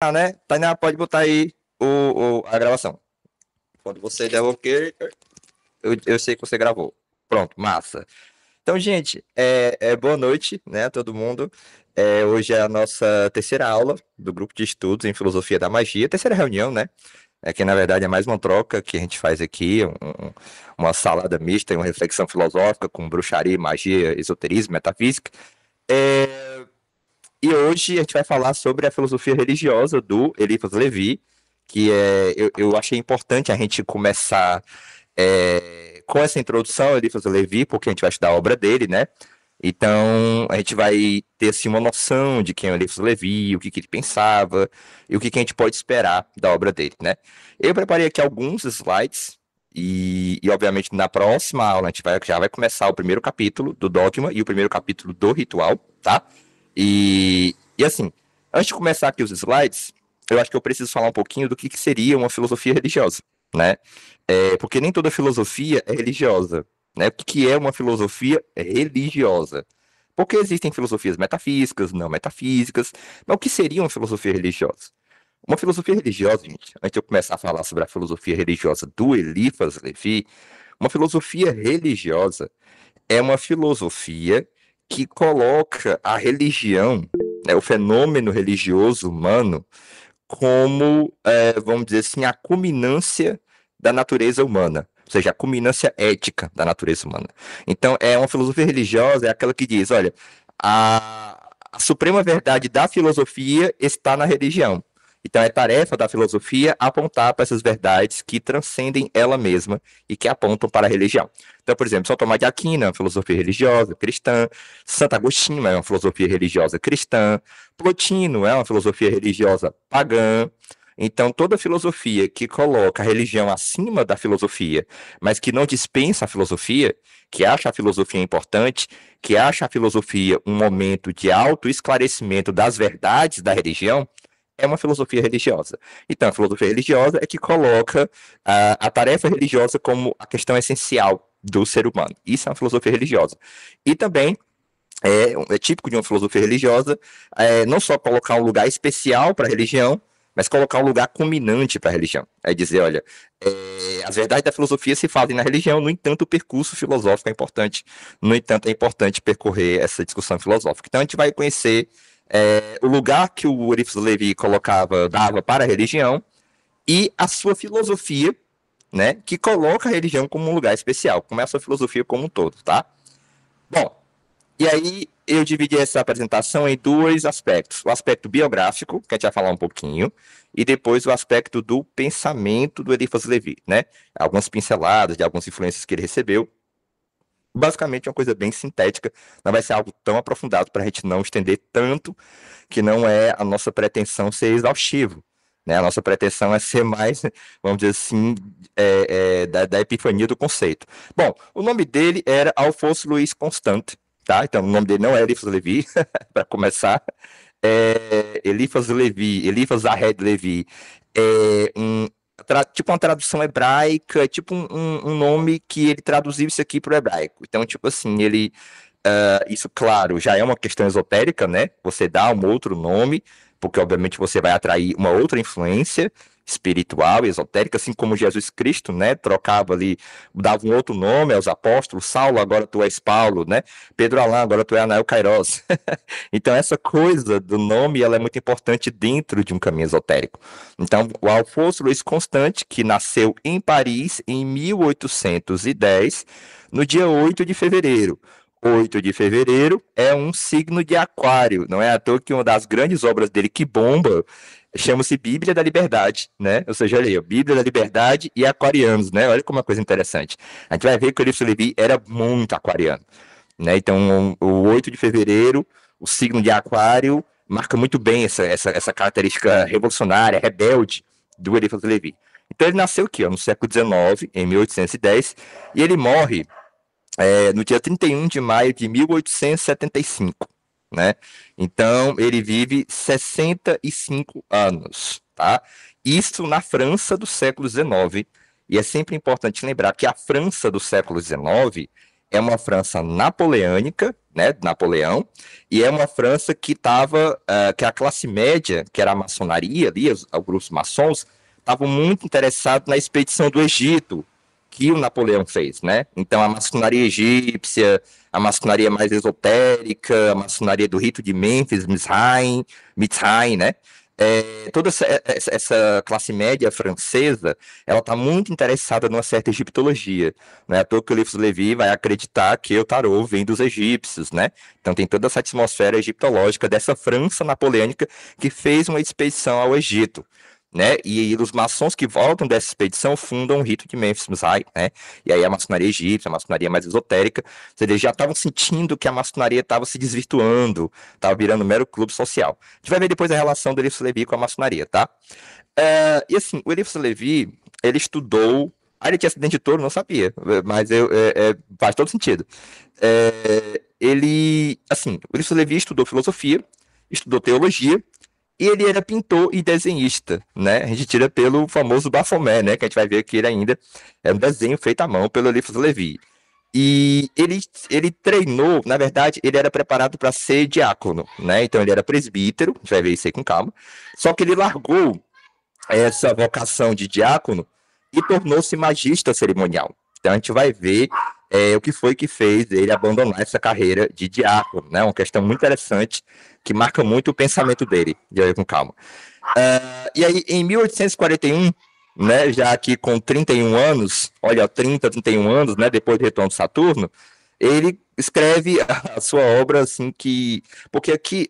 Né? Tainá, pode botar aí a gravação. Quando você der o ok, eu sei que você gravou. Pronto, massa. Então, gente, boa noite, né, a todo mundo. Hoje é a nossa terceira aula do grupo de estudos em filosofia da magia, terceira reunião, né? Que na verdade é mais uma troca que a gente faz aqui, uma salada mista e uma reflexão filosófica com bruxaria, magia, esoterismo, metafísica. É, E hoje a gente vai falar sobre a filosofia religiosa do Eliphas Levi, que eu achei importante a gente começar com essa introdução ao Eliphas Levi, porque a gente vai estudar a obra dele, né? Então a gente vai ter assim, uma noção de quem é o Eliphas Levi, o que ele pensava e o que a gente pode esperar da obra dele, né? Eu preparei aqui alguns slides e obviamente na próxima aula a gente já vai começar o primeiro capítulo do dogma e o primeiro capítulo do ritual, tá? E assim, antes de começar aqui os slides, eu acho que eu preciso falar um pouquinho do que seria uma filosofia religiosa, né? Porque nem toda filosofia é religiosa, né? O que é uma filosofia religiosa? Porque existem filosofias metafísicas, não metafísicas, mas o que seria uma filosofia religiosa? Uma filosofia religiosa, gente, antes de eu começar a falar sobre a filosofia religiosa do Eliphas Levi, uma filosofia religiosa é uma filosofia que coloca a religião, né, o fenômeno religioso humano, como, vamos dizer assim, a culminância da natureza humana. Ou seja, a culminância ética da natureza humana. Então, é uma filosofia religiosa, é aquela que diz, olha, a suprema verdade da filosofia está na religião. Então, é tarefa da filosofia apontar para essas verdades que transcendem ela mesma e que apontam para a religião. Então, por exemplo, São Tomás de Aquino é uma filosofia religiosa cristã, Santo Agostinho é uma filosofia religiosa cristã, Plotino é uma filosofia religiosa pagã. Então, toda filosofia que coloca a religião acima da filosofia, mas que não dispensa a filosofia, que acha a filosofia importante, que acha a filosofia um momento de autoesclarecimento das verdades da religião, é uma filosofia religiosa. Então, a filosofia religiosa é que coloca a tarefa religiosa como a questão essencial do ser humano. Isso é uma filosofia religiosa. E também é típico de uma filosofia religiosa não só colocar um lugar especial para a religião, mas colocar um lugar culminante para a religião. É dizer, olha, as verdades da filosofia se fazem na religião, no entanto, o percurso filosófico é importante. No entanto, é importante percorrer essa discussão filosófica. Então, a gente vai conhecer o lugar que o Eliphas Levi dava para a religião e a sua filosofia, né, que coloca a religião como um lugar especial, como é a sua filosofia como um todo, tá? Bom, e aí eu dividi essa apresentação em dois aspectos. O aspecto biográfico, que a gente vai falar um pouquinho, e depois o aspecto do pensamento do Eliphas Levi, né? Algumas pinceladas de algumas influências que ele recebeu. Basicamente é uma coisa bem sintética, não vai ser algo tão aprofundado para a gente não estender tanto, que não é a nossa pretensão ser exaustivo. Né? A nossa pretensão é ser mais, vamos dizer assim, da epifania do conceito. Bom, o nome dele era Alfonso Luiz Constante, tá? Então, o nome dele não é Eliphas Levi, para começar. Eliphas Levi, Eliphas Zahed Levi, é tipo uma tradução hebraica, tipo um nome que ele traduziu isso aqui para o hebraico. Então, tipo assim, isso, claro, já é uma questão esotérica, né? Você dá um outro nome, porque obviamente você vai atrair uma outra influência espiritual e esotérica, assim como Jesus Cristo, né? Trocava ali, dava um outro nome aos apóstolos, Saulo, agora tu és Paulo, né? Pedro Alã, agora tu és Anael Cairós. Então, essa coisa do nome, ela é muito importante dentro de um caminho esotérico. Então, o Alfonso Luiz Constante, que nasceu em Paris em 1810, no dia 8 de fevereiro. 8 de fevereiro é um signo de aquário, não é à toa que uma das grandes obras dele que bomba chama-se Bíblia da Liberdade, né? Ou seja, olha aí, Bíblia da Liberdade e aquarianos, né? Olha como é uma coisa interessante. A gente vai ver que o Eurípides Levi era muito aquariano, né? Então, o 8 de fevereiro, o signo de aquário, marca muito bem essa característica revolucionária, rebelde do Eurípides Levi. Então, ele nasceu aqui, ó, no século XIX, em 1810, e ele morre no dia 31 de maio de 1875, né? Então, ele vive 65 anos, tá? Isso na França do século XIX. E é sempre importante lembrar que a França do século XIX é uma França napoleônica, né, Napoleão, e é uma França que estava, que a classe média, que era a maçonaria ali, os grupos maçons, estavam muito interessados na expedição do Egito, que o Napoleão fez, né? Então a maçonaria egípcia, a maçonaria mais esotérica, a maçonaria do rito de Mênfis, Mitzrayim, né? Toda essa classe média francesa, ela está muito interessada numa certa egiptologia, né? À toa que o Livre Levi vai acreditar que o tarô vem dos egípcios, né? Então tem toda essa atmosfera egiptológica dessa França napoleônica que fez uma expedição ao Egito, né? E os maçons que voltam dessa expedição fundam o rito de Mênfis, né? E aí a maçonaria egípcia, a maçonaria mais esotérica, eles já estavam sentindo que a maçonaria estava se desvirtuando, estava virando um mero clube social. A gente vai ver depois a relação do Eliphas Levi com a maçonaria, tá? E assim, o Eliphas Levi, ele estudou. Ah, ele tinha acidente de touro, não sabia, mas faz todo sentido. Assim, o Eliphas Levi estudou filosofia, estudou teologia, e ele era pintor e desenhista, né? A gente tira pelo famoso Baphomet, né? Que a gente vai ver que ele ainda é um desenho feito à mão pelo Eliphas Levi. E ele treinou, na verdade, ele era preparado para ser diácono, né? Então ele era presbítero, a gente vai ver isso aí com calma. Só que ele largou essa vocação de diácono e tornou-se magista cerimonial. Então a gente vai ver o que foi que fez ele abandonar essa carreira de diácono, né? Uma questão muito interessante que marca muito o pensamento dele. De aí com calma. E aí, em 1841, né, já aqui com 31 anos, olha, 30, 31 anos, né, depois do retorno de Saturno, ele escreve a sua obra assim que. Porque aqui,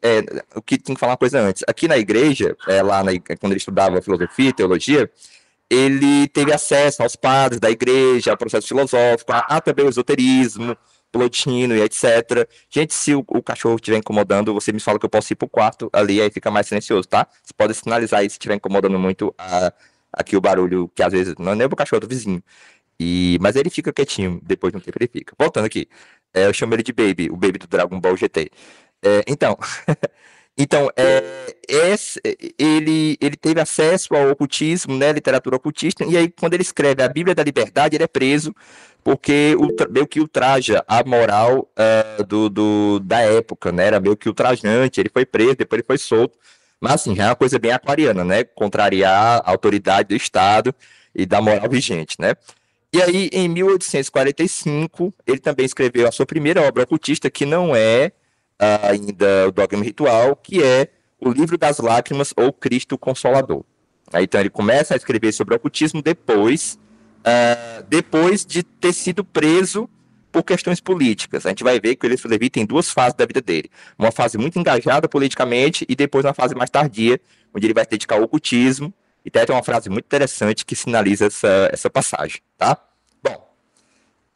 o que tem que falar uma coisa antes. Aqui na igreja, quando ele estudava filosofia e teologia, ele teve acesso aos padres da igreja, ao processo filosófico, a também o esoterismo, Plotino e etc. Gente, se o cachorro estiver incomodando, você me fala que eu posso ir pro quarto ali, aí fica mais silencioso, tá? Você pode sinalizar aí se estiver incomodando muito aqui o barulho, que às vezes não é nem o cachorro do vizinho. Mas ele fica quietinho, depois de um tempo ele fica. Voltando aqui, eu chamo ele de Baby, o Baby do Dragon Ball GT. Então, então, ele teve acesso ao ocultismo, né, literatura ocultista, e aí quando ele escreve a Bíblia da Liberdade, ele é preso, porque meio que ultraja a moral da época, né, era meio que ultrajante, ele foi preso, depois ele foi solto, mas assim, já é uma coisa bem aquariana, né, contrariar a autoridade do Estado e da moral vigente, né. E aí, em 1845, ele também escreveu a sua primeira obra ocultista, que não é ainda o Dogma Ritual, que é o Livro das Lágrimas ou Cristo Consolador. Aí, então ele começa a escrever sobre o ocultismo depois de ter sido preso por questões políticas. A gente vai ver que o Eliphas Levi tem duas fases da vida dele. Uma fase muito engajada politicamente e depois uma fase mais tardia, onde ele vai se dedicar ao ocultismo. E tem uma frase muito interessante que sinaliza essa passagem, tá? Bom,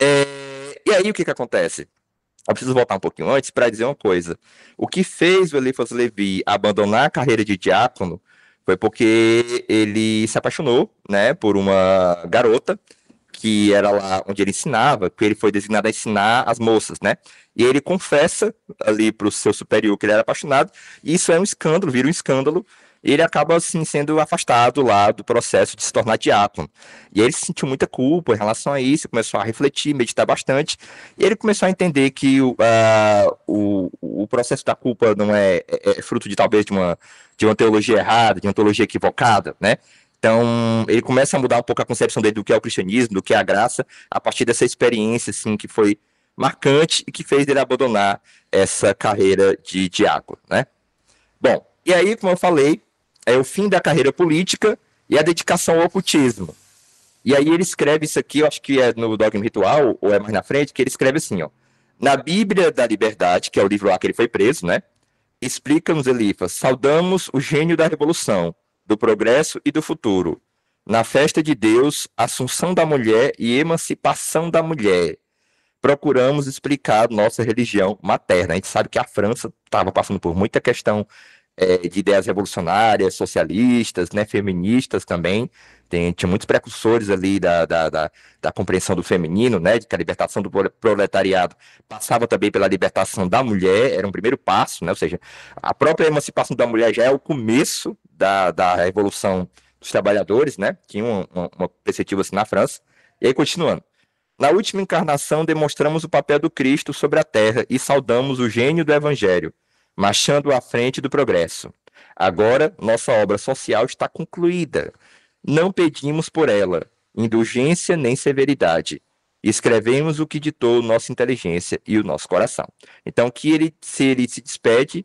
e aí o que acontece? Eu preciso voltar um pouquinho antes para dizer uma coisa. O que fez o Eliphas Levi abandonar a carreira de diácono foi porque ele se apaixonou, né, por uma garota que era lá onde ele ensinava, que ele foi designado a ensinar as moças, né? E ele confessa ali para o seu superior que ele era apaixonado, e isso é um escândalo, vira um escândalo, e ele acaba assim sendo afastado lá do processo de se tornar diácono. E aí ele sentiu muita culpa em relação a isso, começou a refletir, meditar bastante, e ele começou a entender que o processo da culpa não é fruto de talvez de uma teologia errada, de uma teologia equivocada, né? Então, ele começa a mudar um pouco a concepção dele do que é o cristianismo, do que é a graça, a partir dessa experiência, assim, que foi marcante e que fez ele abandonar essa carreira de diácono, né? Bom, e aí, como eu falei, é o fim da carreira política e a dedicação ao ocultismo. E aí ele escreve isso aqui, eu acho que é no Dogma Ritual, ou é mais na frente, que ele escreve assim, ó. Na Bíblia da Liberdade, que é o livro lá que ele foi preso, né? Explica-nos, Eliphas, saudamos o gênio da revolução, do progresso e do futuro. Na festa de Deus, assunção da mulher e emancipação da mulher. Procuramos explicar nossa religião materna. A gente sabe que a França estava passando por muita questão de ideias revolucionárias, socialistas, né, feministas também. Tinha muitos precursores ali da compreensão do feminino, né, de que a libertação do proletariado passava também pela libertação da mulher, era um primeiro passo, né, ou seja, a própria emancipação da mulher já é o começo da revolução dos trabalhadores, né, tinha uma perspectiva assim na França. E aí, continuando. Na última encarnação, demonstramos o papel do Cristo sobre a terra e saudamos o gênio do Evangelho, marchando à frente do progresso. Agora, nossa obra social está concluída. Não pedimos por ela indulgência nem severidade. Escrevemos o que ditou nossa inteligência e o nosso coração. Então, que ele se despede,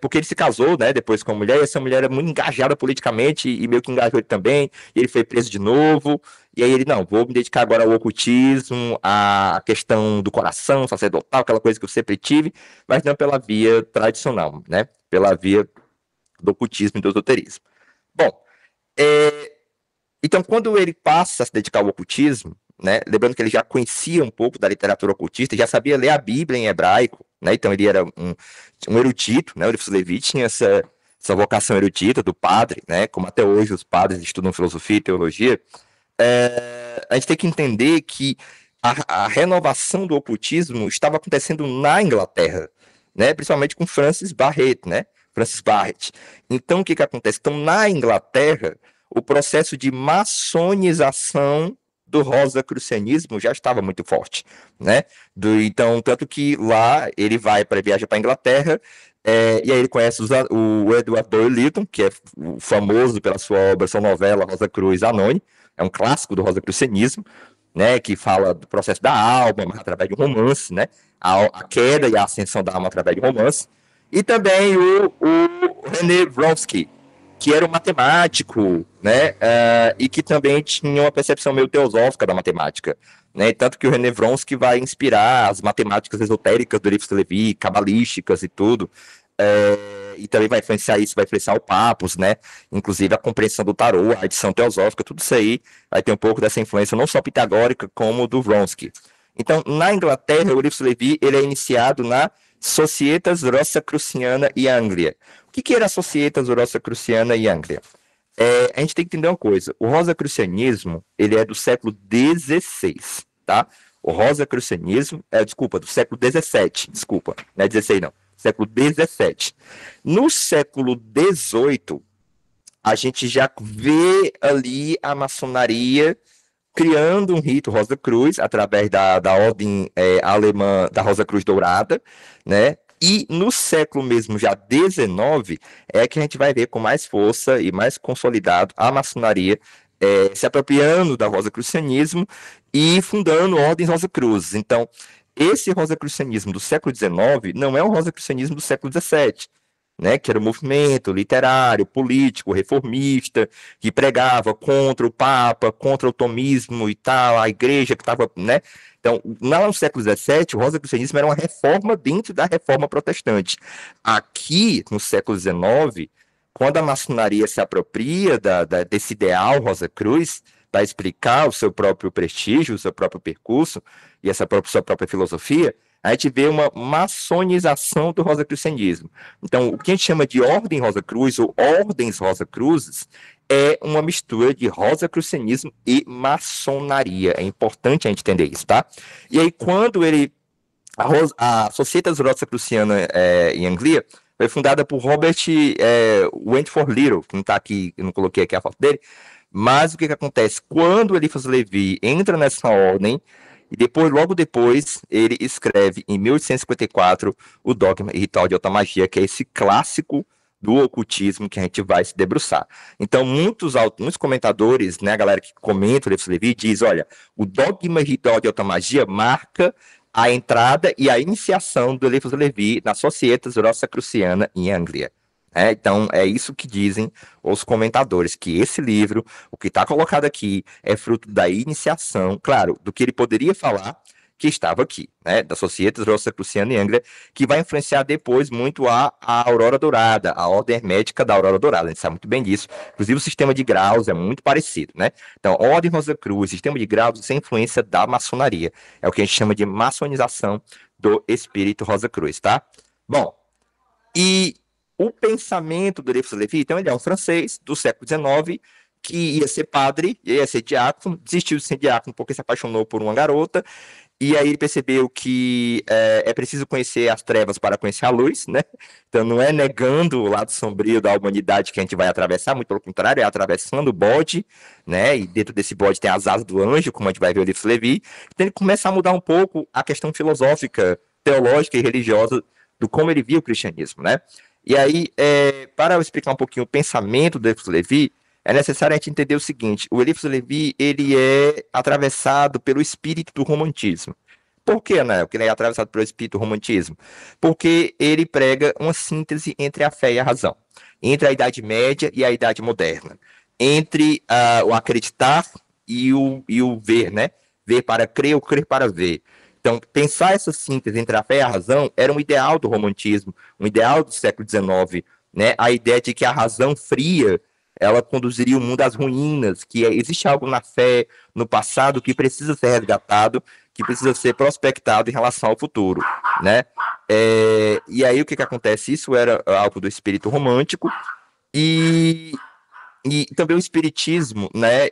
porque ele se casou, né, depois com a mulher, e essa mulher era muito engajada politicamente, e meio que engajou ele também, e ele foi preso de novo, e aí ele, não, vou me dedicar agora ao ocultismo, à questão do coração sacerdotal, aquela coisa que eu sempre tive, mas não pela via tradicional, né, pela via do ocultismo e do esoterismo. Bom, então, quando ele passa a se dedicar ao ocultismo, né, lembrando que ele já conhecia um pouco da literatura ocultista, já sabia ler a Bíblia em hebraico, né, então ele era um erudito, né, o Eliphas Levi tinha essa vocação erudita do padre, né, como até hoje os padres estudam filosofia e teologia. A gente tem que entender que a renovação do ocultismo estava acontecendo na Inglaterra, né, principalmente com Francis Barrett, né, Francis Barrett. Então, o que acontece? Então, na Inglaterra, o processo de maçonização do rosacrucianismo já estava muito forte, né? Então, tanto que lá ele vai para viajar para a Inglaterra, e aí ele conhece o Edward Burry Lytton, que é famoso pela sua obra, sua novela Rosa Cruz Anônima, é um clássico do rosacrucianismo, né? Que fala do processo da alma, mas através de um romance, né? A queda e a ascensão da alma através de um romance. E também o René Vronsky, que era um matemático, né, e que também tinha uma percepção meio teosófica da matemática, né, tanto que o René Vronsky vai inspirar as matemáticas esotéricas do Eliphas Levi, cabalísticas e tudo, e também vai influenciar isso, vai influenciar o Papos, né, inclusive a compreensão do tarô, a edição teosófica, tudo isso aí vai ter um pouco dessa influência, não só pitagórica, como do Vronsky. Então, na Inglaterra, o Eliphas Levi, ele é iniciado na Societas Rosacruciana e Anglia. O que era a Societas Rosacruciana e Anglia? A gente tem que entender uma coisa. O rosacrucianismo, ele é do século XVI, tá? O rosacrucianismo, desculpa, do século XVII, desculpa, não é 16 não, século XVII. No século XVIII, a gente já vê ali a maçonaria criando um rito Rosa Cruz através da ordem alemã da Rosa Cruz Dourada, né? E no século mesmo, já XIX, é que a gente vai ver com mais força e mais consolidado a maçonaria se apropriando da rosacrucianismo e fundando ordens Rosa-Cruzes. Então, esse rosacrucianismo do século XIX não é um rosacrucianismo do século XVII, né, que era um movimento literário, político, reformista, que pregava contra o Papa, contra o tomismo e tal, a igreja que estava, né? Então, lá no século XVII, o rosacrucianismo era uma reforma dentro da reforma protestante. Aqui, no século XIX, quando a maçonaria se apropria desse ideal Rosa Cruz, para explicar o seu próprio prestígio, o seu próprio percurso e sua própria filosofia, a gente vê uma maçonização do rosacrucianismo. Então, o que a gente chama de ordem Rosa Cruz ou ordens Rosa Cruzes é uma mistura de rosacrucianismo e maçonaria. É importante a gente entender isso, tá? E aí, quando a Societas Rosacruciana em Anglia foi fundada por Robert Wentworth Little, que não está aqui, eu não coloquei aqui a foto dele, mas o que acontece? Quando Eliphas Levi entra nessa ordem, e logo depois, ele escreve, em 1854, o Dogma e Ritual de Alta Magia, que é esse clássico do ocultismo que a gente vai se debruçar. Então, muitos comentadores, né, a galera que comenta o Eliphas Levi, diz, olha, o Dogma e Ritual de Alta Magia marca a entrada e a iniciação do Eliphas Levi na Societas Rosacruciana em Anglia. Então, é isso que dizem os comentadores, que esse livro, o que está colocado aqui, é fruto da iniciação, claro, do que ele poderia falar, que estava aqui, né, da Societas Rosacruciana e Anglia, que vai influenciar depois muito a Aurora Dourada, a ordem hermética da Aurora Dourada, a gente sabe muito bem disso, inclusive o sistema de graus é muito parecido, né, então, ordem Rosa Cruz, sistema de graus, isso é influência da maçonaria, é o que a gente chama de maçonização do espírito Rosa Cruz, tá? Bom, e o pensamento do Eliphas Levi, então ele é um francês do século XIX, que ia ser padre, ia ser diácono, desistiu de ser diácono porque se apaixonou por uma garota, E aí ele percebeu que é preciso conhecer as trevas para conhecer a luz, né? Então não é negando o lado sombrio da humanidade que a gente vai atravessar, muito pelo contrário, é atravessando o bode, né? E dentro desse bode tem as asas do anjo, como a gente vai ver no livro Levi. Então ele começa a mudar um pouco a questão filosófica, teológica e religiosa do como ele via o cristianismo, né? E aí, para eu explicar um pouquinho o pensamento do Eliphas Levi, é necessário a gente entender o seguinte: o Eliphas Levi ele é atravessado pelo espírito do romantismo. Por que, né? Porque ele é atravessado pelo espírito do romantismo? Porque ele prega uma síntese entre a fé e a razão, entre a Idade Média e a Idade Moderna, entre o acreditar e o ver, né? Ver para crer ou crer para ver. Então, pensar essa síntese entre a fé e a razão era um ideal do romantismo, um ideal do século XIX, né? A ideia de que a razão fria ela conduziria o mundo às ruínas, que existe algo na fé, no passado, que precisa ser resgatado, que precisa ser prospectado em relação ao futuro, né? E aí o que acontece? Isso era algo do espírito romântico e também o espiritismo, né,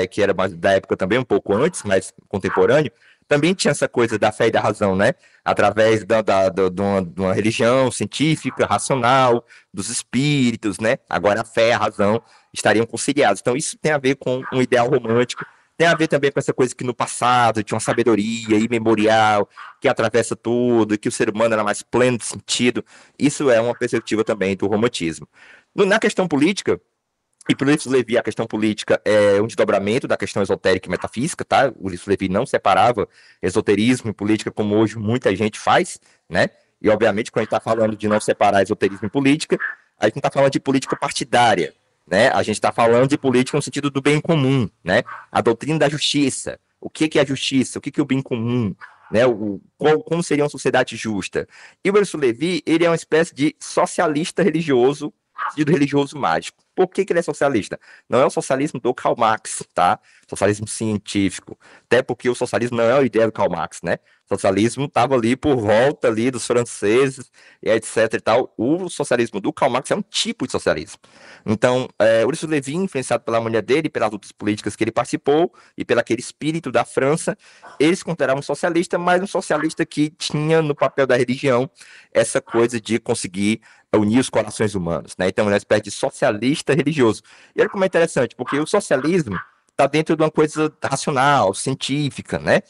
que era mais da época também, um pouco antes, mais contemporâneo, também tinha essa coisa da fé e da razão, né? Através de uma religião científica, racional, dos espíritos, né? Agora a fé e a razão estariam conciliados. Então isso tem a ver com um ideal romântico, tem a ver também com essa coisa que no passado tinha uma sabedoria imemorial que atravessa tudo, que o ser humano era mais pleno de sentido. Isso é uma perspectiva também do romantismo. Na questão política, e por isso Levi, a questão política é um desdobramento da questão esotérica e metafísica, tá? O Ulisses Levi não separava esoterismo e política como hoje muita gente faz, né? E obviamente quando a gente está falando de não separar esoterismo e política, a gente não está falando de política partidária, né? A gente está falando de política no sentido do bem comum, né? A doutrina da justiça. O que é a justiça? O que é o bem comum? Né? Como seria uma sociedade justa? E o Ulisses Levi, ele é uma espécie de socialista religioso, sentido religioso mágico. Por que ele é socialista? Não é o socialismo do Karl Marx, tá? Socialismo científico. Até porque o socialismo não é a ideia do Karl Marx, né? O socialismo estava ali por volta ali dos franceses e etc e tal. O socialismo do Karl Marx é um tipo de socialismo. Então, Ulisses Levi, influenciado pela mulher dele, pelas lutas políticas que ele participou e pelo aquele espírito da França, eles consideravam um socialista, mas um socialista que tinha no papel da religião essa coisa de conseguir unir os corações humanos, né? Então, é uma espécie de socialista religioso. E olha como é interessante, porque o socialismo está dentro de uma coisa racional, científica, né?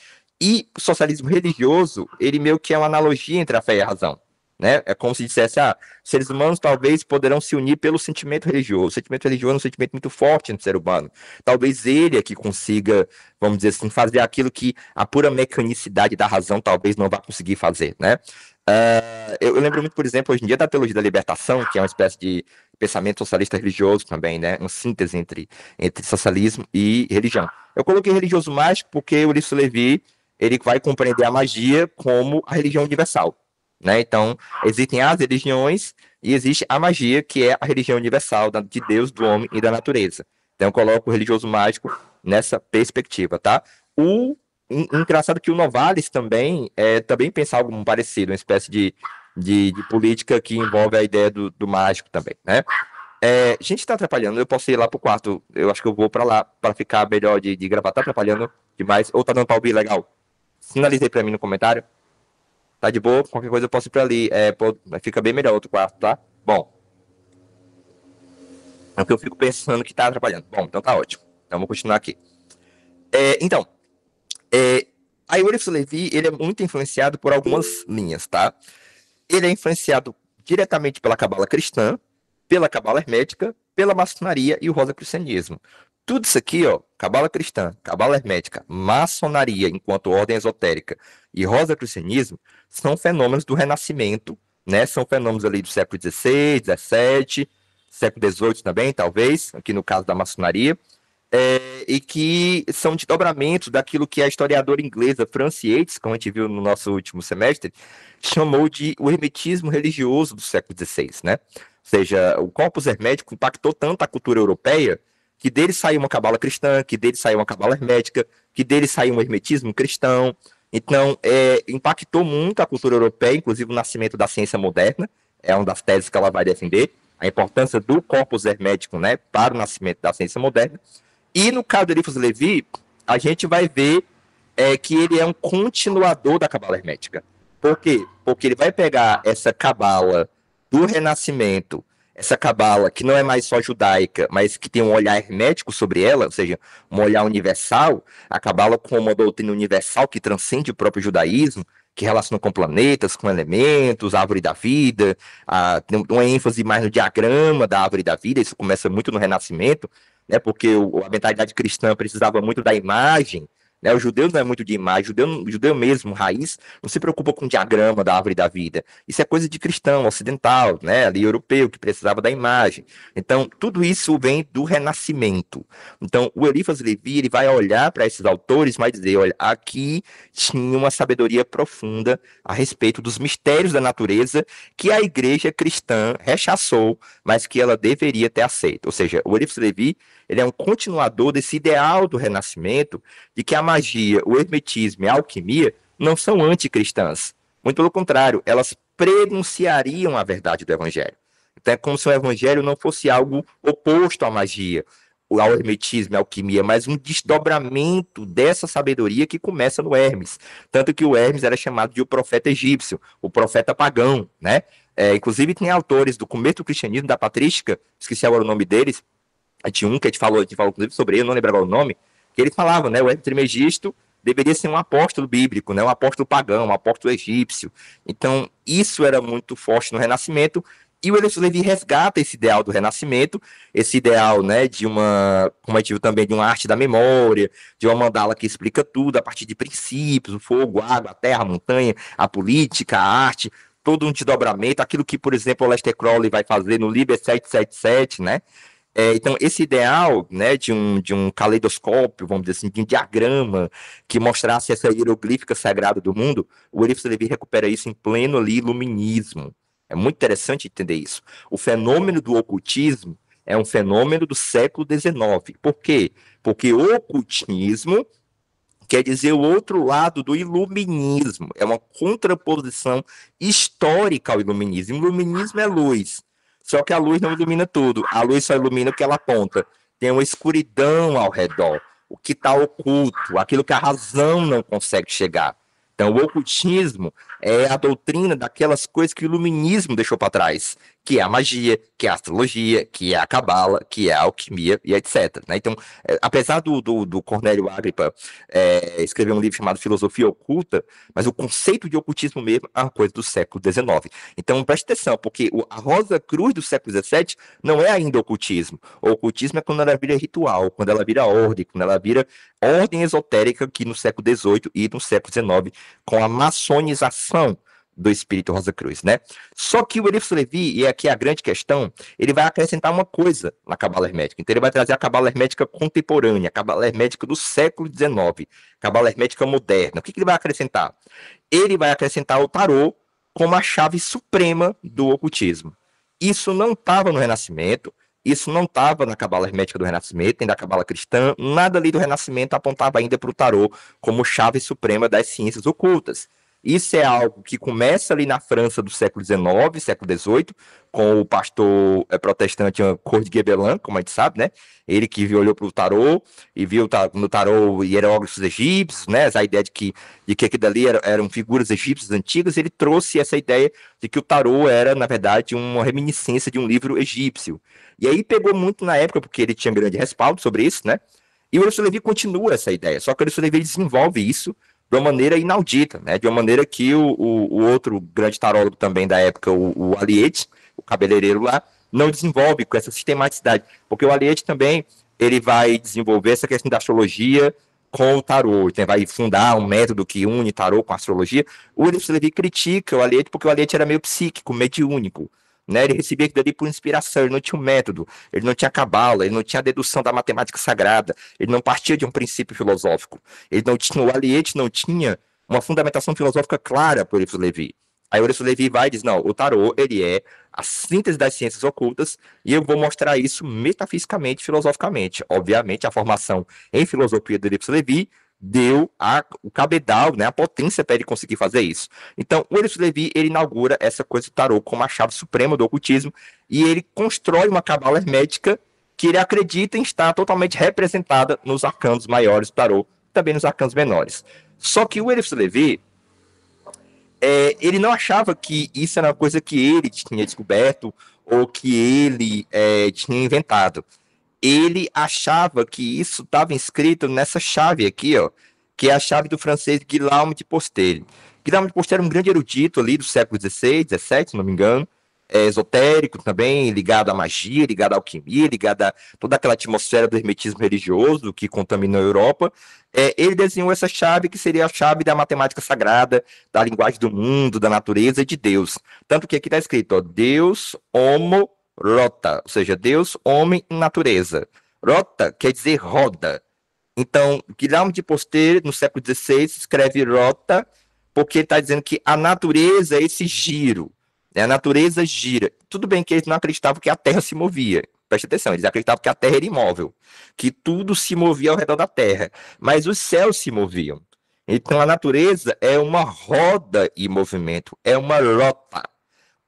E o socialismo religioso, ele meio que é uma analogia entre a fé e a razão, né? É como se dissesse, seres humanos talvez poderão se unir pelo sentimento religioso. O sentimento religioso é um sentimento muito forte no ser humano. Talvez ele é que consiga, vamos dizer assim, fazer aquilo que a pura mecanicidade da razão talvez não vá conseguir fazer, né? Eu lembro muito, por exemplo, hoje em dia da teologia da libertação, que é uma espécie de pensamento socialista religioso também, né? Uma síntese entre socialismo e religião. Eu coloquei religioso mágico porque o Ulisses Levi ele vai compreender a magia como a religião universal, né? Então, existem as religiões e existe a magia, que é a religião universal de Deus, do homem e da natureza. Então, eu coloco o religioso mágico nessa perspectiva, tá? Engraçado que o Novalis também pensa algo parecido, uma espécie de política que envolve a ideia do mágico também, né? A gente tá atrapalhando, eu posso ir lá pro quarto, eu acho que eu vou pra lá pra ficar melhor de gravar, tá atrapalhando demais, ou tá dando pra ouvir legal? Sinalize aí pra mim no comentário, tá de boa, qualquer coisa eu posso ir pra ali, fica bem melhor outro quarto, tá? Bom, é o que eu fico pensando que tá atrapalhando. Bom, então tá ótimo, então vou continuar aqui. Então, aí o Ulisses Levi, ele é muito influenciado por algumas linhas, tá? Ele é influenciado diretamente pela cabala cristã, pela cabala hermética, pela maçonaria e o rosacrucianismo. Tudo isso aqui, ó, cabala cristã, cabala hermética, maçonaria enquanto ordem esotérica e rosacrucianismo são fenômenos do Renascimento, né? São fenômenos ali do século XVI, XVII, século XVIII também, talvez, aqui no caso da maçonaria, e que são desdobramentos daquilo que a historiadora inglesa Frances Yates, como a gente viu no nosso último semestre, chamou de o hermetismo religioso do século XVI, né? Ou seja, o corpus hermético impactou tanto a cultura europeia que dele saiu uma cabala cristã, que dele saiu uma cabala hermética, que dele saiu um hermetismo cristão. Então, impactou muito a cultura europeia, inclusive o nascimento da ciência moderna, é uma das teses que ela vai defender, a importância do corpus hermético, né, para o nascimento da ciência moderna. E no caso do Eliphas Levi, a gente vai ver é que ele é um continuador da cabala hermética. Por quê? Porque ele vai pegar essa cabala do Renascimento, essa cabala que não é mais só judaica, mas que tem um olhar hermético sobre ela, ou seja, um olhar universal, a cabala como uma doutrina universal que transcende o próprio judaísmo, que relaciona com planetas, com elementos, a árvore da vida, tem uma ênfase mais no diagrama da árvore da vida, isso começa muito no Renascimento, né, porque a mentalidade cristã precisava muito da imagem, né, o judeu não é muito de imagem, o judeu mesmo, raiz, não se preocupa com o diagrama da árvore da vida. Isso é coisa de cristão, ocidental, né, ali europeu, que precisava da imagem. Então, tudo isso vem do Renascimento. Então, o Eliphas Levi, ele vai olhar para esses autores, vai dizer, olha, aqui tinha uma sabedoria profunda a respeito dos mistérios da natureza que a igreja cristã rechaçou, mas que ela deveria ter aceito. Ou seja, o Eliphas Levi, ele é um continuador desse ideal do Renascimento, de que a magia, o hermetismo e a alquimia não são anticristãs. Muito pelo contrário, elas prenunciariam a verdade do evangelho. Então é como se o evangelho não fosse algo oposto à magia, ao hermetismo e à alquimia, mas um desdobramento dessa sabedoria que começa no Hermes. Tanto que o Hermes era chamado de o profeta egípcio, o profeta pagão, né? Inclusive tem autores do começo do cristianismo, da patrística, esqueci agora o nome deles, tinha um que a gente falou inclusive sobre ele, não lembro agora o nome, que ele falava, né, o Hermes Trismegisto deveria ser um apóstolo bíblico, né, um apóstolo pagão, um apóstolo egípcio. Então, isso era muito forte no Renascimento, e o Eliphas Levi resgata esse ideal do Renascimento, esse ideal, né, de uma, como a gente viu também, de uma arte da memória, de uma mandala que explica tudo a partir de princípios, o fogo, a água, a terra, a montanha, a política, a arte, todo um desdobramento, aquilo que, por exemplo, o Aleister Crowley vai fazer no Liber 777, né, então, esse ideal, né, de um caleidoscópio, vamos dizer assim, de um diagrama que mostrasse essa hieroglífica sagrada do mundo, o Eliphas Levi recupera isso em pleno ali, iluminismo. É muito interessante entender isso. O fenômeno do ocultismo é um fenômeno do século XIX. Por quê? Porque o ocultismo quer dizer o outro lado do iluminismo. É uma contraposição histórica ao iluminismo. O iluminismo é luz. Só que a luz não ilumina tudo. A luz só ilumina o que ela aponta. Tem uma escuridão ao redor. O que está oculto, aquilo que a razão não consegue chegar. Então, o ocultismo é a doutrina daquelas coisas que o iluminismo deixou para trás, que é a magia, que é a astrologia, que é a cabala, que é a alquimia e etc. Né? Então, apesar do Cornélio Agripa escrever um livro chamado Filosofia Oculta, mas o conceito de ocultismo mesmo é uma coisa do século XIX. Então, preste atenção, porque a Rosa Cruz do século XVII não é ainda ocultismo. O ocultismo é quando ela vira ritual, quando ela vira ordem, quando ela vira ordem esotérica, que no século XVIII e no século XIX, com a maçonização do espírito Rosa Cruz, né? Só que o Eliphas Levi, e aqui é a grande questão, ele vai acrescentar uma coisa na cabala hermética. Então ele vai trazer a cabala hermética contemporânea, a cabala hermética do século XIX, cabala hermética moderna. O que ele vai acrescentar? Ele vai acrescentar o tarô como a chave suprema do ocultismo. Isso não estava no Renascimento, isso não estava na cabala hermética do Renascimento, nem da cabala cristã, nada ali do Renascimento apontava ainda para o tarô como chave suprema das ciências ocultas. Isso é algo que começa ali na França do século XIX, século XVIII, com o pastor protestante Cor de Gebelin, como a gente sabe, né? Ele que olhou para o tarô e viu no tarô hieróglifos egípcios, né? A ideia de que aquilo ali eram figuras egípcias antigas, ele trouxe essa ideia de que o tarô era, na verdade, uma reminiscência de um livro egípcio. E aí pegou muito na época, porque ele tinha grande respaldo sobre isso, né? E o Eliphas Levi continua essa ideia, só que o Eliphas Levi desenvolve isso de uma maneira inaudita, né? De uma maneira que o outro grande tarólogo também da época, o Aliette, o cabeleireiro lá, não desenvolve com essa sistematicidade. Porque o Aliette também, ele vai desenvolver essa questão da astrologia com o tarô, então vai fundar um método que une tarô com a astrologia. O Eliphas Levi critica o Aliette porque o Aliette era meio psíquico, mediúnico. Né? Ele recebia aquilo ali por inspiração, ele não tinha um método, ele não tinha cabala, ele não tinha a dedução da matemática sagrada, ele não partia de um princípio filosófico, ele não tinha, o Aliette não tinha uma fundamentação filosófica clara para o Eliphas Levi. Aí o Eliphas Levi vai e diz, não, o tarô, ele é a síntese das ciências ocultas e eu vou mostrar isso metafisicamente, filosoficamente. Obviamente, a formação em filosofia do Eliphas Levi deu o cabedal, né, a potência para ele conseguir fazer isso. Então, o Eliphas Levi, ele inaugura essa coisa do tarô como a chave suprema do ocultismo e ele constrói uma cabala hermética que ele acredita em estar totalmente representada nos arcanos maiores do tarô, também nos arcanos menores. Só que o Elif Levi, ele não achava que isso era uma coisa que ele tinha descoberto ou que ele tinha inventado. Ele achava que isso estava escrito nessa chave aqui, ó, que é a chave do francês Guillaume de Postel. Guillaume de Postel era um grande erudito ali do século XVI, XVII, se não me engano, esotérico também, ligado à magia, ligado à alquimia, ligado a toda aquela atmosfera do hermetismo religioso que contaminou a Europa. Ele desenhou essa chave que seria a chave da matemática sagrada, da linguagem do mundo, da natureza e de Deus. Tanto que aqui está escrito, ó, Deus, homo, rota, ou seja, Deus, homem e natureza. Rota quer dizer roda. Então, Guilherme de Postel, no século XVI, escreve rota porque ele está dizendo que a natureza é esse giro. Né? A natureza gira. Tudo bem que eles não acreditavam que a Terra se movia. Preste atenção, eles acreditavam que a Terra era imóvel, que tudo se movia ao redor da Terra, mas os céus se moviam. Então, a natureza é uma roda em movimento, é uma rota.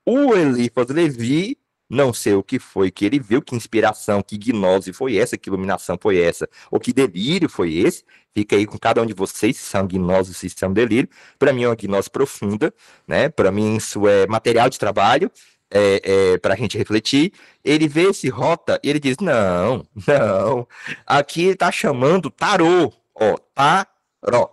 O Eliphas Levi, não sei o que foi que ele viu, que inspiração, que gnose foi essa, que iluminação foi essa, ou que delírio foi esse. Fica aí com cada um de vocês, se são gnoses, se são delírio. Para mim é uma gnose profunda, né? Para mim isso é material de trabalho, para a gente refletir. Ele vê esse rota e ele diz, não, não, aqui ele está chamando tarô, ó, taró.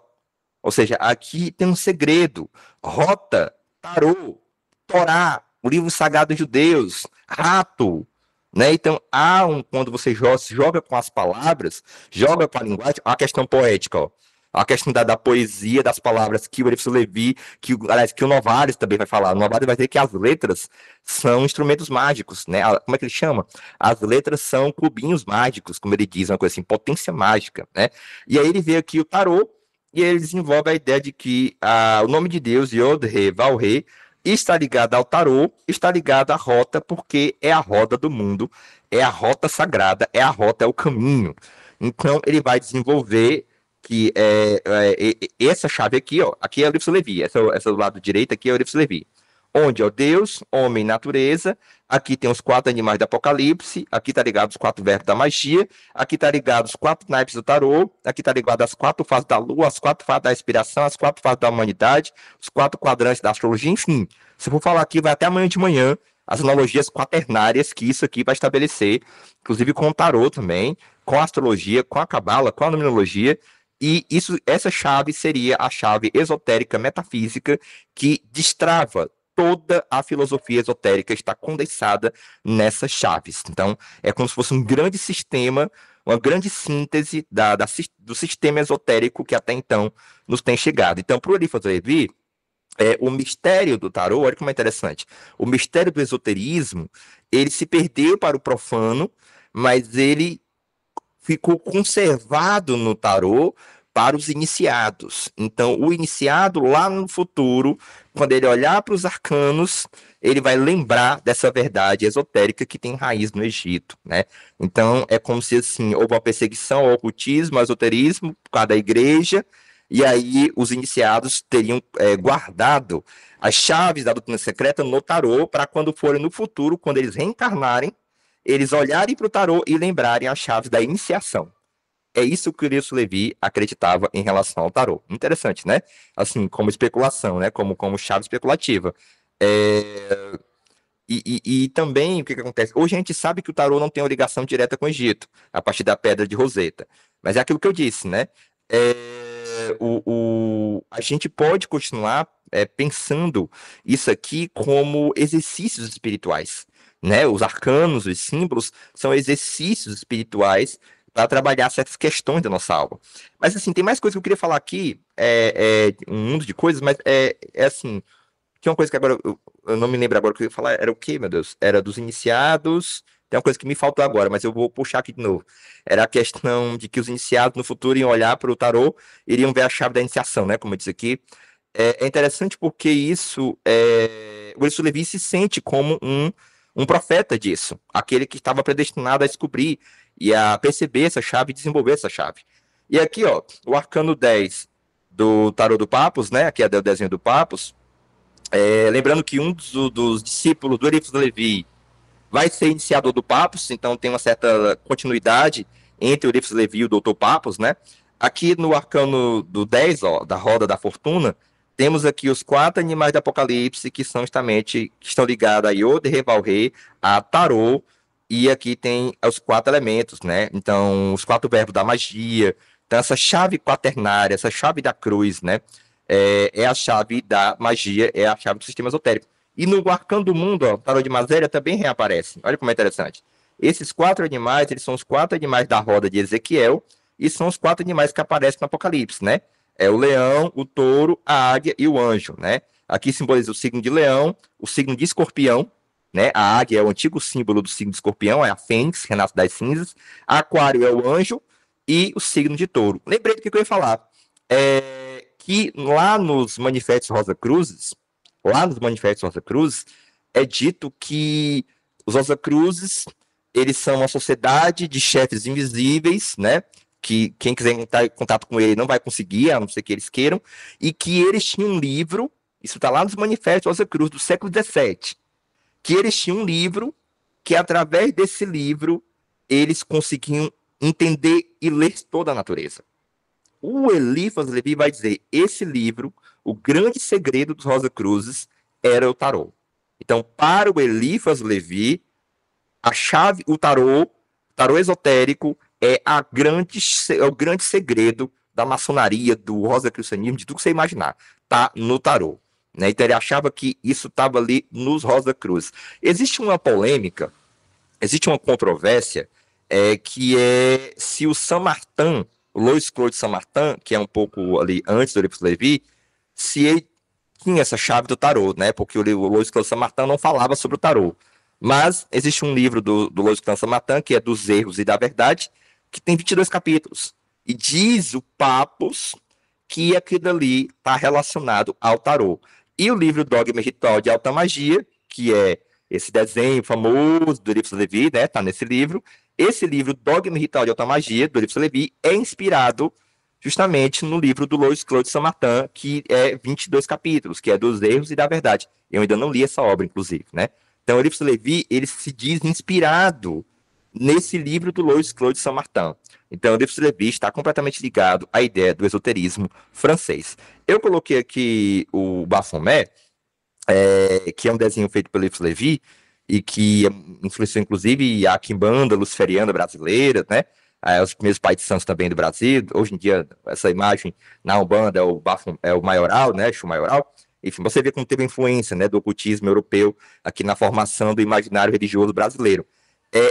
Ou seja, aqui tem um segredo, rota, tarô, Torá, o livro sagrado dos judeus, rato, né? Então, quando você joga com as palavras, joga com a linguagem, há a questão poética, ó. A questão da poesia, das palavras que o Elif Levi, aliás, que o Novares também vai falar. O Novares vai dizer que as letras são instrumentos mágicos, né? Como é que ele chama? As letras são clubinhos mágicos, como ele diz, uma coisa assim, potência mágica, né? E aí ele vê aqui o tarô, e ele desenvolve a ideia de que o nome de Deus, Yod-Re, Val-Re, está ligado ao tarô, está ligado à rota, porque é a roda do mundo, é a rota sagrada, é a rota, é o caminho. Então, ele vai desenvolver que essa chave aqui, ó, aqui é o Livro Levi, essa do lado direito aqui é o Livro Levi, onde, ó, Deus, homem, natureza, aqui tem os 4 animais do Apocalipse, aqui tá ligado os 4 verbos da magia, aqui tá ligado os 4 naipes do tarô, aqui tá ligado as 4 fases da lua, as 4 fases da inspiração, as 4 fases da humanidade, os 4 quadrantes da astrologia, enfim. Se eu for falar aqui, vai até amanhã de manhã, as analogias quaternárias que isso aqui vai estabelecer, inclusive com o tarô também, com a astrologia, com a cabala, com a numerologia, e essa chave seria a chave esotérica metafísica que destrava toda a filosofia esotérica, está condensada nessas chaves. Então, é como se fosse um grande sistema, uma grande síntese do sistema esotérico que até então nos tem chegado. Então, para o Eliphas Levi, o mistério do tarô, olha como é interessante, o mistério do esoterismo, ele se perdeu para o profano, mas ele ficou conservado no tarô para os iniciados. Então, o iniciado lá no futuro, quando ele olhar para os arcanos, ele vai lembrar dessa verdade esotérica que tem raiz no Egito, né? Então, é como se assim, houve uma perseguição ao ocultismo, ao esoterismo, por causa da igreja, e aí os iniciados teriam guardado as chaves da doutrina secreta no tarô para quando forem no futuro, quando eles reencarnarem, eles olharem para o tarô e lembrarem as chaves da iniciação. É isso que o Eliphas Levi acreditava em relação ao tarô. Interessante, né? Assim, como especulação, né? Como chave especulativa. E também, o que acontece? Hoje a gente sabe que o tarô não tem uma ligação direta com o Egito, a partir da Pedra de Roseta. Mas é aquilo que eu disse, né? A gente pode continuar pensando isso aqui como exercícios espirituais, né? Os arcanos, os símbolos, são exercícios espirituais para trabalhar certas questões da nossa alma. Mas, assim, tem mais coisas que eu queria falar aqui, um mundo de coisas, mas assim, tinha uma coisa que agora, eu não me lembro agora o que eu ia falar, era o quê, meu Deus? Era dos iniciados, tem uma coisa que me faltou agora, mas eu vou puxar aqui de novo. Era a questão de que os iniciados no futuro iam olhar para o tarô, iriam ver a chave da iniciação, né, como eu disse aqui. É interessante porque o Elif Levi se sente como um profeta disso, aquele que estava predestinado a descobrir e a perceber essa chave e desenvolver essa chave. E aqui, ó, o arcano 10 do tarô do Papos, né, aqui é o desenho do Papos, lembrando que um dos discípulos do Elif Levi vai ser iniciador do Papos, então tem uma certa continuidade entre o Elif Levi e o Dr. Papos, né, aqui no arcano do 10, ó, da roda da fortuna, temos aqui os 4 animais do Apocalipse, que são justamente, que estão ligados a Yod, Revalrei, a Tarô, e aqui tem os 4 elementos, né? Então, os 4 verbos da magia. Então, essa chave quaternária, essa chave da cruz, né? É a chave da magia, é a chave do sistema esotérico. E no arcano do mundo, ó, o tarô de Mazéria também reaparece. Olha como é interessante. Esses 4 animais, eles são os 4 animais da roda de Ezequiel, e são os 4 animais que aparecem no Apocalipse, né? É o leão, o touro, a águia e o anjo, né? Aqui simboliza o signo de leão, o signo de escorpião, né? A águia é o antigo símbolo do signo de escorpião, é a fênix, renasce das cinzas. Aquário é o anjo e o signo de touro. Lembrei do que eu ia falar. Que lá nos manifestos Rosa Cruzes, é dito que os Rosa Cruzes, eles são uma sociedade de chefes invisíveis, né? Que quem quiser entrar em contato com ele não vai conseguir, a não ser que eles queiram, e que eles tinham um livro, isso está lá nos manifestos Rosa Cruz do século XVII, que eles tinham um livro que, através desse livro, eles conseguiam entender e ler toda a natureza. O Eliphas Levi vai dizer, esse livro, o grande segredo dos Rosa Cruzes, era o tarô. Então, para o Eliphas Levi, a chave, o tarô esotérico, é o grande segredo da maçonaria, do rosacrucianismo, de tudo que você imaginar. Tá no tarô. Né? Então ele achava que isso estava ali nos Rosa Cruz. Existe uma polêmica, existe uma controvérsia, que é se o Saint-Martin, o Louis Claude Saint-Martin, que é um pouco ali antes do Eliphas Levi, se ele tinha essa chave do tarô, né? Porque o Louis Claude Saint-Martin não falava sobre o tarô. Mas existe um livro do Louis Claude Saint-Martin, que é Dos Erros e da Verdade, que tem 22 capítulos. E diz o Papus que aquilo ali está relacionado ao tarô. E o livro Dogma e Ritual de Alta Magia, que é esse desenho famoso do Eliphas Levi, né? Tá nesse livro. Esse livro, Dogma e Ritual de Alta Magia, do Eliphas Levi, é inspirado justamente no livro do Louis Claude Saint-Martin, que é 22 capítulos, que é Dos Erros e da Verdade. Eu ainda não li essa obra, inclusive, né? Então, o Eliphas Levi, ele se diz inspirado nesse livro do Louis Claude Saint-Martin. Então, o Eliphas Levi está completamente ligado à ideia do esoterismo francês. Eu coloquei aqui o Baphomet, que é um desenho feito pelo Eliphas Levi, e que influenciou, inclusive, a quimbanda luciferiana brasileira, né? Os primeiros pais de santos também do Brasil. Hoje em dia, essa imagem na Umbanda é o maioral, né? Exu maioral. Enfim, você vê como teve influência, né, do ocultismo europeu aqui na formação do imaginário religioso brasileiro.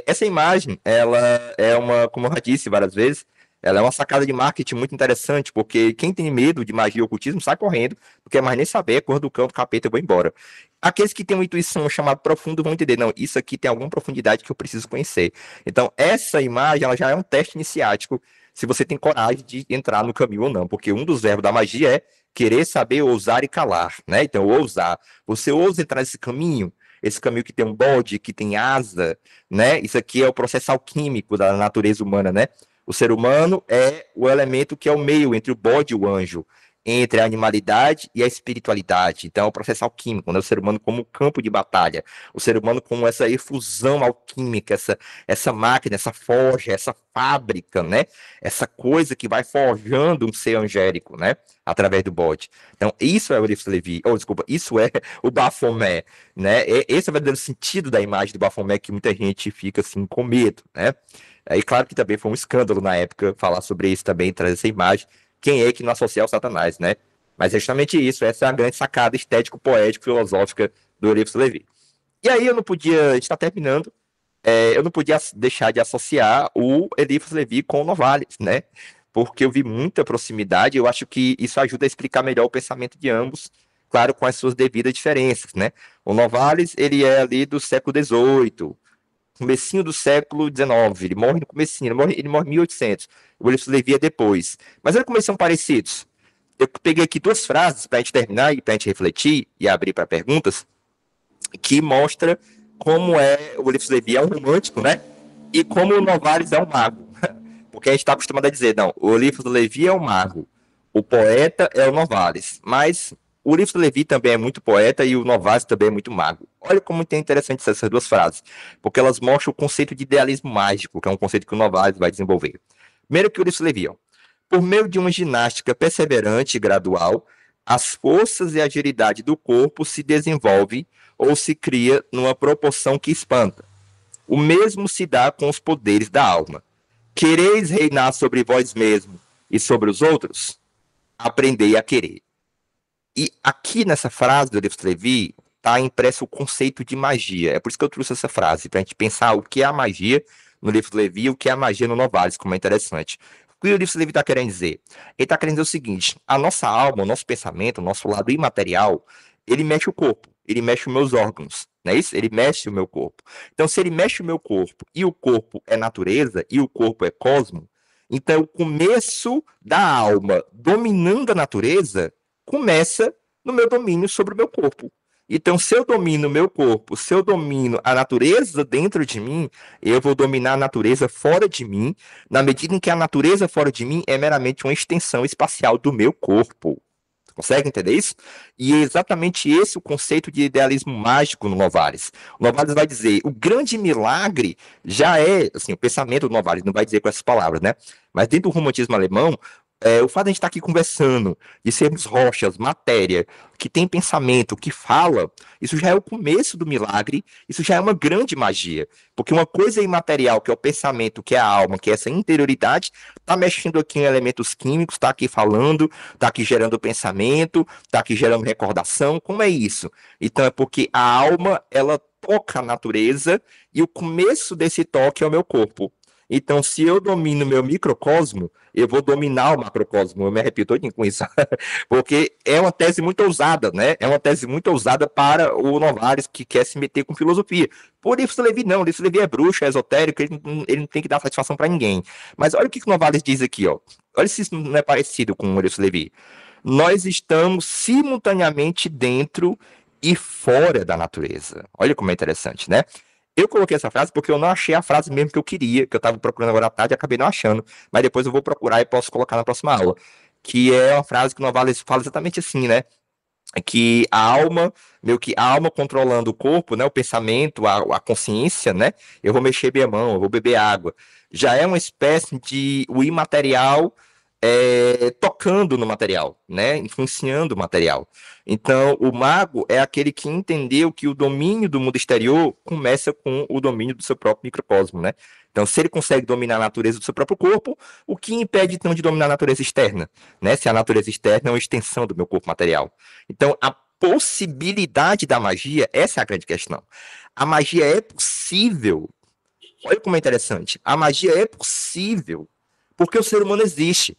Essa imagem, ela é como eu já disse várias vezes, ela é uma sacada de marketing muito interessante, porque quem tem medo de magia e ocultismo sai correndo, não quer mais nem saber, a cor do cão, do capeta, eu vou embora. Aqueles que têm uma intuição chamada profundo vão entender, não, isso aqui tem alguma profundidade que eu preciso conhecer. Então, essa imagem, ela já é um teste iniciático, se você tem coragem de entrar no caminho ou não, porque um dos verbos da magia é querer saber, ousar e calar, né? Então, ousar. Você ousa entrar nesse caminho, esse caminho que tem um bode, que tem asa, né? Isso aqui é o processo alquímico da natureza humana, né? O ser humano é o elemento que é o meio entre o bode e o anjo, entre a animalidade e a espiritualidade. Então, é o processo alquímico, né? O ser humano como campo de batalha, o ser humano como essa efusão alquímica, essa máquina, essa forja, essa fábrica, né? Essa coisa que vai forjando um ser angélico, né? Através do bode. Então, isso é o Eliphas Levi, desculpa, isso é o Baphomet, né? Esse é o verdadeiro sentido da imagem do Baphomet que muita gente fica assim com medo, né? E claro que também foi um escândalo na época falar sobre isso também, trazer essa imagem. Quem é que não associa ao Satanás, né? Mas é justamente isso, essa é a grande sacada estético-poético-filosófica do Eliphas Levi. E aí eu não podia, a gente está terminando, eu não podia deixar de associar o Eliphas Levi com o Novalis, né? Porque eu vi muita proximidade, eu acho que isso ajuda a explicar melhor o pensamento de ambos, claro, com as suas devidas diferenças, né? O Novalis, ele é ali do século XVIII, comecinho do século XIX, ele morre no comecinho, ele morre em 1800, o Eliphas Levi é depois. Mas olha como eles são parecidos. Eu peguei aqui 2 frases para a gente terminar e para a gente refletir e abrir para perguntas, que mostra como o Eliphas Levi é um romântico, né? E como o Novalis é um mago. Porque a gente está acostumado a dizer, não, o Eliphas Levi é o mago, o poeta é o Novalis. Mas o Eliphas Levi também é muito poeta e o Novalis também é muito mago. Olha como é interessante essas 2 frases, porque elas mostram o conceito de idealismo mágico, que é um conceito que o Novalis vai desenvolver. Primeiro que o Eliphas Levi, ó, Por meio de uma ginástica perseverante e gradual, as forças e agilidade do corpo se desenvolvem ou se cria numa proporção que espanta. O mesmo se dá com os poderes da alma. Quereis reinar sobre vós mesmo e sobre os outros? Aprendei a querer. E aqui nessa frase do livro de Levi está impresso o conceito de magia. É por isso que eu trouxe essa frase, para a gente pensar o que é a magia no livro de Levi e o que é a magia no Novalis, como é interessante. O que o livro de Levi está querendo dizer? Ele está querendo dizer o seguinte: a nossa alma, o nosso pensamento, o nosso lado imaterial, ele mexe o corpo, ele mexe os meus órgãos, não é isso? Ele mexe o meu corpo. Então, se ele mexe o meu corpo e o corpo é natureza e o corpo é cosmo, então o começo da alma dominando a natureza começa no meu domínio sobre o meu corpo. Então, se eu domino o meu corpo, se eu domino a natureza dentro de mim, eu vou dominar a natureza fora de mim, na medida em que a natureza fora de mim é meramente uma extensão espacial do meu corpo. Consegue entender isso? E é exatamente esse o conceito de idealismo mágico no Novalis. O Novalis vai dizer, o grande milagre já é, assim, o pensamento do Novalis não vai dizer com essas palavras, né? Mas dentro do romantismo alemão, o fato de a gente estar aqui conversando, de sermos rochas, matéria, que tem pensamento, que fala, isso já é o começo do milagre, isso já é uma grande magia. Porque uma coisa imaterial, que é o pensamento, que é a alma, que é essa interioridade, está mexendo aqui em elementos químicos, está aqui falando, está aqui gerando pensamento, está aqui gerando recordação. Como é isso? Então é porque a alma, ela toca a natureza e o começo desse toque é o meu corpo. Então, se eu domino meu microcosmo, eu vou dominar o macrocosmo. Eu me arrepio todinho com isso. Porque é uma tese muito ousada, né? É uma tese muito ousada para o Novalis, que quer se meter com filosofia. Por isso, Levi não. Isso Levi é bruxo, é esotérico, ele não tem que dar satisfação para ninguém. Mas olha o que o Novalis diz aqui, ó. Olha se isso não é parecido com o Maurício Levi. Nós estamos simultaneamente dentro e fora da natureza. Olha como é interessante, né? Eu coloquei essa frase porque eu não achei a frase mesmo que eu queria, que eu estava procurando agora à tarde e acabei não achando. Mas depois eu vou procurar e posso colocar na próxima aula. Que é uma frase que o Novalis fala exatamente assim, né? Que a alma, meio que a alma controlando o corpo, né? O pensamento, a consciência, né? Eu vou mexer minha mão, eu vou beber água. Já é uma espécie de o imaterial tocando no material, né? Influenciando o material. Então, o mago é aquele que entendeu que o domínio do mundo exterior começa com o domínio do seu próprio microcosmo, né? Então, se ele consegue dominar a natureza do seu próprio corpo, o que impede, então, de dominar a natureza externa, né? Se a natureza externa é uma extensão do meu corpo material. Então, a possibilidade da magia, essa é a grande questão. A magia é possível. Olha como é interessante. A magia é possível porque o ser humano existe.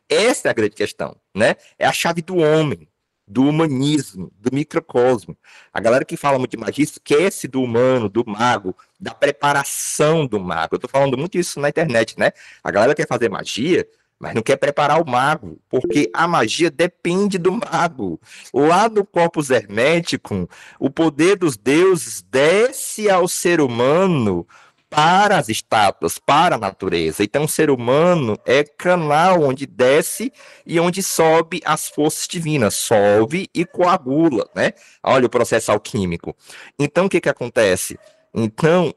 Essa é a grande questão, né? É a chave do homem, do humanismo, do microcosmo. A galera que fala muito de magia esquece do humano, do mago, da preparação do mago. Eu tô falando muito isso na internet, né? A galera quer fazer magia, mas não quer preparar o mago, porque a magia depende do mago. Lá no Corpus Hermeticum, o poder dos deuses desce ao ser humano para as estátuas, para a natureza. Então, o ser humano é canal onde desce e onde sobe as forças divinas, sobe e coagula, né? Olha o processo alquímico. Então, o que que acontece? Então,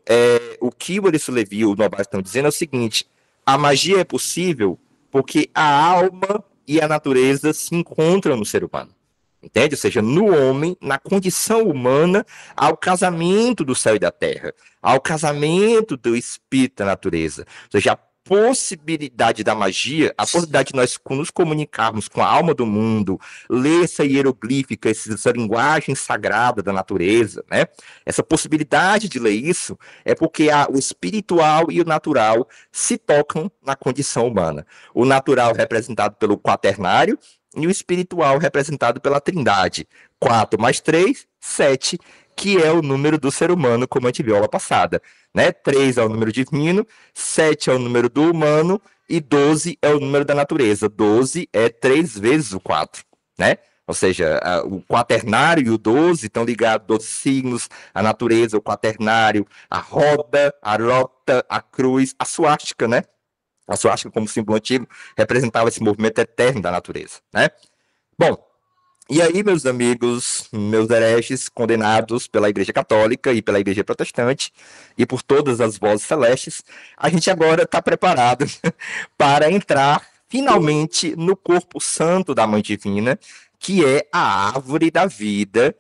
o que o Maurício Levi e o Novalis estão dizendo é o seguinte: a magia é possível porque a alma e a natureza se encontram no ser humano. Entende? Ou seja, no homem, na condição humana, ao casamento do céu e da terra, ao casamento do espírito da natureza. Ou seja, a possibilidade da magia, a possibilidade de nós nos comunicarmos com a alma do mundo, ler essa hieroglífica, essa linguagem sagrada da natureza, né? Essa possibilidade de ler isso é porque o espiritual e o natural se tocam na condição humana. O natural representado pelo quaternário, e o espiritual representado pela Trindade. 4 mais 3, 7, que é o número do ser humano, como a gente viu aula passada. Né? 3 é o número divino, 7 é o número do humano e 12 é o número da natureza. 12 é 3 vezes o 4. Né? Ou seja, o quaternário e o 12 estão ligados, 12 signos, a natureza, o quaternário, a roda, a rota, a cruz, a suástica, né? A suástica, como símbolo antigo, representava esse movimento eterno da natureza, né? Bom, e aí, meus amigos, meus hereges condenados pela Igreja Católica e pela Igreja Protestante e por todas as vozes celestes, a gente agora está preparado para entrar finalmente no corpo santo da Mãe Divina, que é a árvore da vida,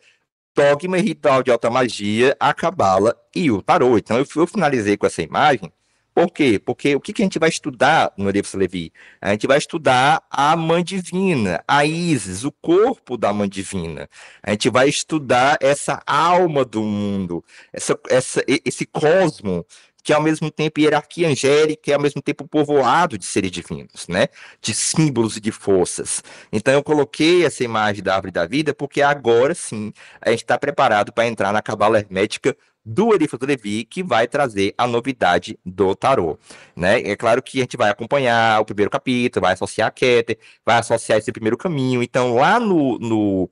dogma e ritual de alta magia, a cabala e o tarô. Então eu finalizei com essa imagem. Por quê? Porque o que a gente vai estudar no Livro Levi? A gente vai estudar a Mãe Divina, a Ísis, o corpo da Mãe Divina. A gente vai estudar essa alma do mundo, esse cosmo, que é ao mesmo tempo hierarquia angélica e ao mesmo tempo povoado de seres divinos, né? De símbolos e de forças. Então eu coloquei essa imagem da árvore da vida porque agora sim a gente está preparado para entrar na cabala hermética do Eliphas Levi, que vai trazer a novidade do tarô, né? É claro que a gente vai acompanhar o primeiro capítulo, vai associar a Keter, vai associar esse primeiro caminho. Então, lá no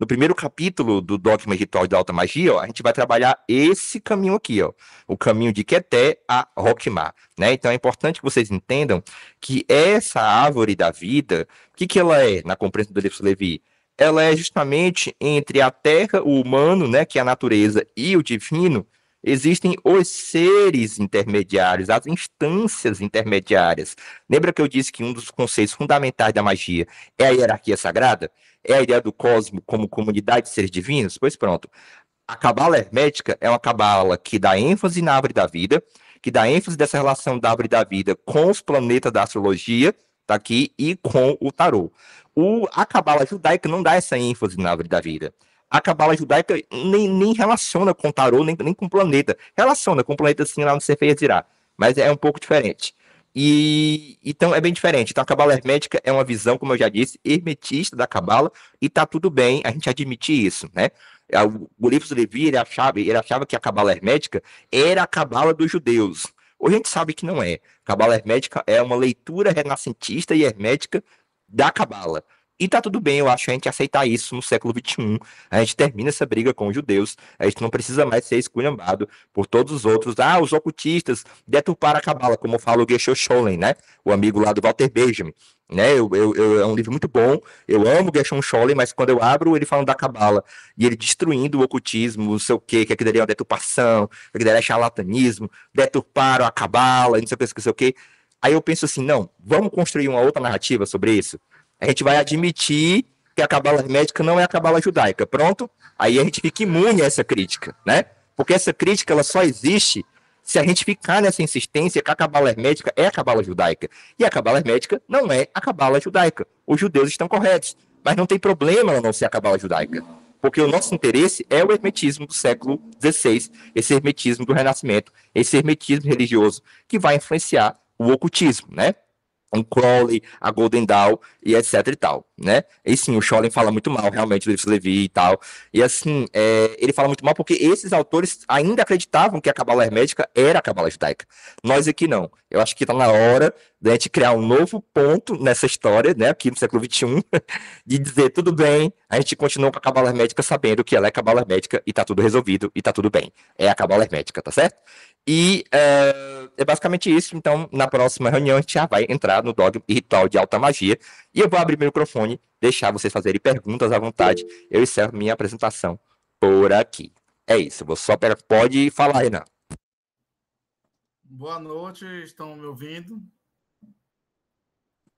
primeiro capítulo do Dogma Ritual da Alta Magia, ó, a gente vai trabalhar esse caminho aqui, ó, o caminho de Keter a Roquemar, né? Então, é importante que vocês entendam que essa árvore da vida, o que ela é na compreensão do Eliphas Levi? Ela é justamente entre a terra, o humano, né, que é a natureza, e o divino, existem os seres intermediários, as instâncias intermediárias. Lembra que eu disse que um dos conceitos fundamentais da magia é a hierarquia sagrada? É a ideia do cosmo como comunidade de seres divinos? Pois pronto. A cabala hermética é uma cabala que dá ênfase na árvore da vida, que dá ênfase dessa relação da árvore da vida com os planetas da astrologia, tá aqui, e com o tarô. A cabala judaica não dá essa ênfase na árvore da vida. A cabala judaica nem relaciona com o tarô, nem com o planeta. Relaciona com o planeta sim lá no Sefer Yetzirah, mas é um pouco diferente. E então é bem diferente. Então a cabala hermética é uma visão, como eu já disse, hermetista da cabala, e tá tudo bem a gente admitir isso, né? O Livros Levi ele achava que a cabala hermética era a cabala dos judeus. Hoje a gente sabe que não é. Cabala hermética é uma leitura renascentista e hermética da cabala. E tá tudo bem, eu acho, a gente aceitar isso no século XXI. A gente termina essa briga com os judeus. A gente não precisa mais ser esculhambado por todos os outros. Ah, os ocultistas deturparam a cabala, como fala o Geshe Scholem, né? O amigo lá do Walter Benjamin. Né? É um livro muito bom. Eu amo o Gershon Scholem, mas quando eu abro ele falando da cabala e ele destruindo o ocultismo, não sei o quê, que aquilo ali é uma deturpação, que aquilo ali é charlatanismo, deturparam a cabala, não sei o que, não sei o que. Aí eu penso assim, não, vamos construir uma outra narrativa sobre isso? A gente vai admitir que a cabala hermética não é a cabala judaica, pronto? Aí a gente fica imune a essa crítica, né? Porque essa crítica ela só existe se a gente ficar nessa insistência que a cabala hermética é a cabala judaica. E a cabala hermética não é a cabala judaica. Os judeus estão corretos. Mas não tem problema ela não ser a cabala judaica. Porque o nosso interesse é o hermetismo do século XVI, esse hermetismo do Renascimento, esse hermetismo religioso que vai influenciar o ocultismo, né? Um Crowley, a Golden Dawn e etc e tal, né? E sim, o Scholem fala muito mal, realmente, do Livro Levi e tal. E assim, ele fala muito mal porque esses autores ainda acreditavam que a cabala hermética era a cabala judaica. Nós aqui não. Eu acho que está na hora da gente criar um novo ponto nessa história, né? Aqui no século XXI, de dizer, tudo bem, a gente continua com a cabala hermética sabendo que ela é cabala hermética e tá tudo resolvido e tá tudo bem. É a cabala hermética, tá certo? E é basicamente isso. Então, na próxima reunião, a gente já vai entrar no dogma e ritual de alta magia. E eu vou abrir meu microfone, deixar vocês fazerem perguntas à vontade. Eu encerro minha apresentação por aqui. É isso. Vou só pode falar, Renan. Boa noite, estão me ouvindo?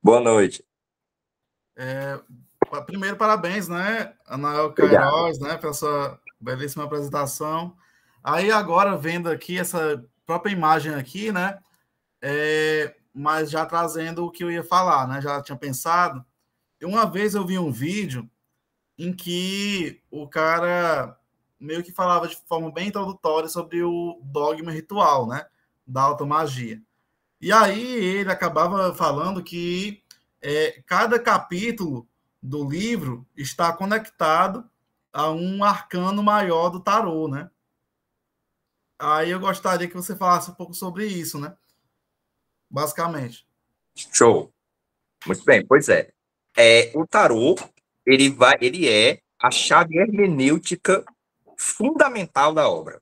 Boa noite. Primeiro, parabéns, né, Anael Queiroz, né, pela sua belíssima apresentação. Aí, agora, vendo aqui essa própria imagem aqui, né, mas já trazendo o que eu ia falar, né, já tinha pensado. Uma vez eu vi um vídeo em que o cara meio que falava de forma bem introdutória sobre o dogma ritual, né, da alta magia. E aí ele acabava falando que cada capítulo do livro está conectado a um arcano maior do tarô, né? Aí eu gostaria que você falasse um pouco sobre isso, né? Basicamente. Show. Muito bem, pois é. O tarô, ele é a chave hermenêutica fundamental da obra,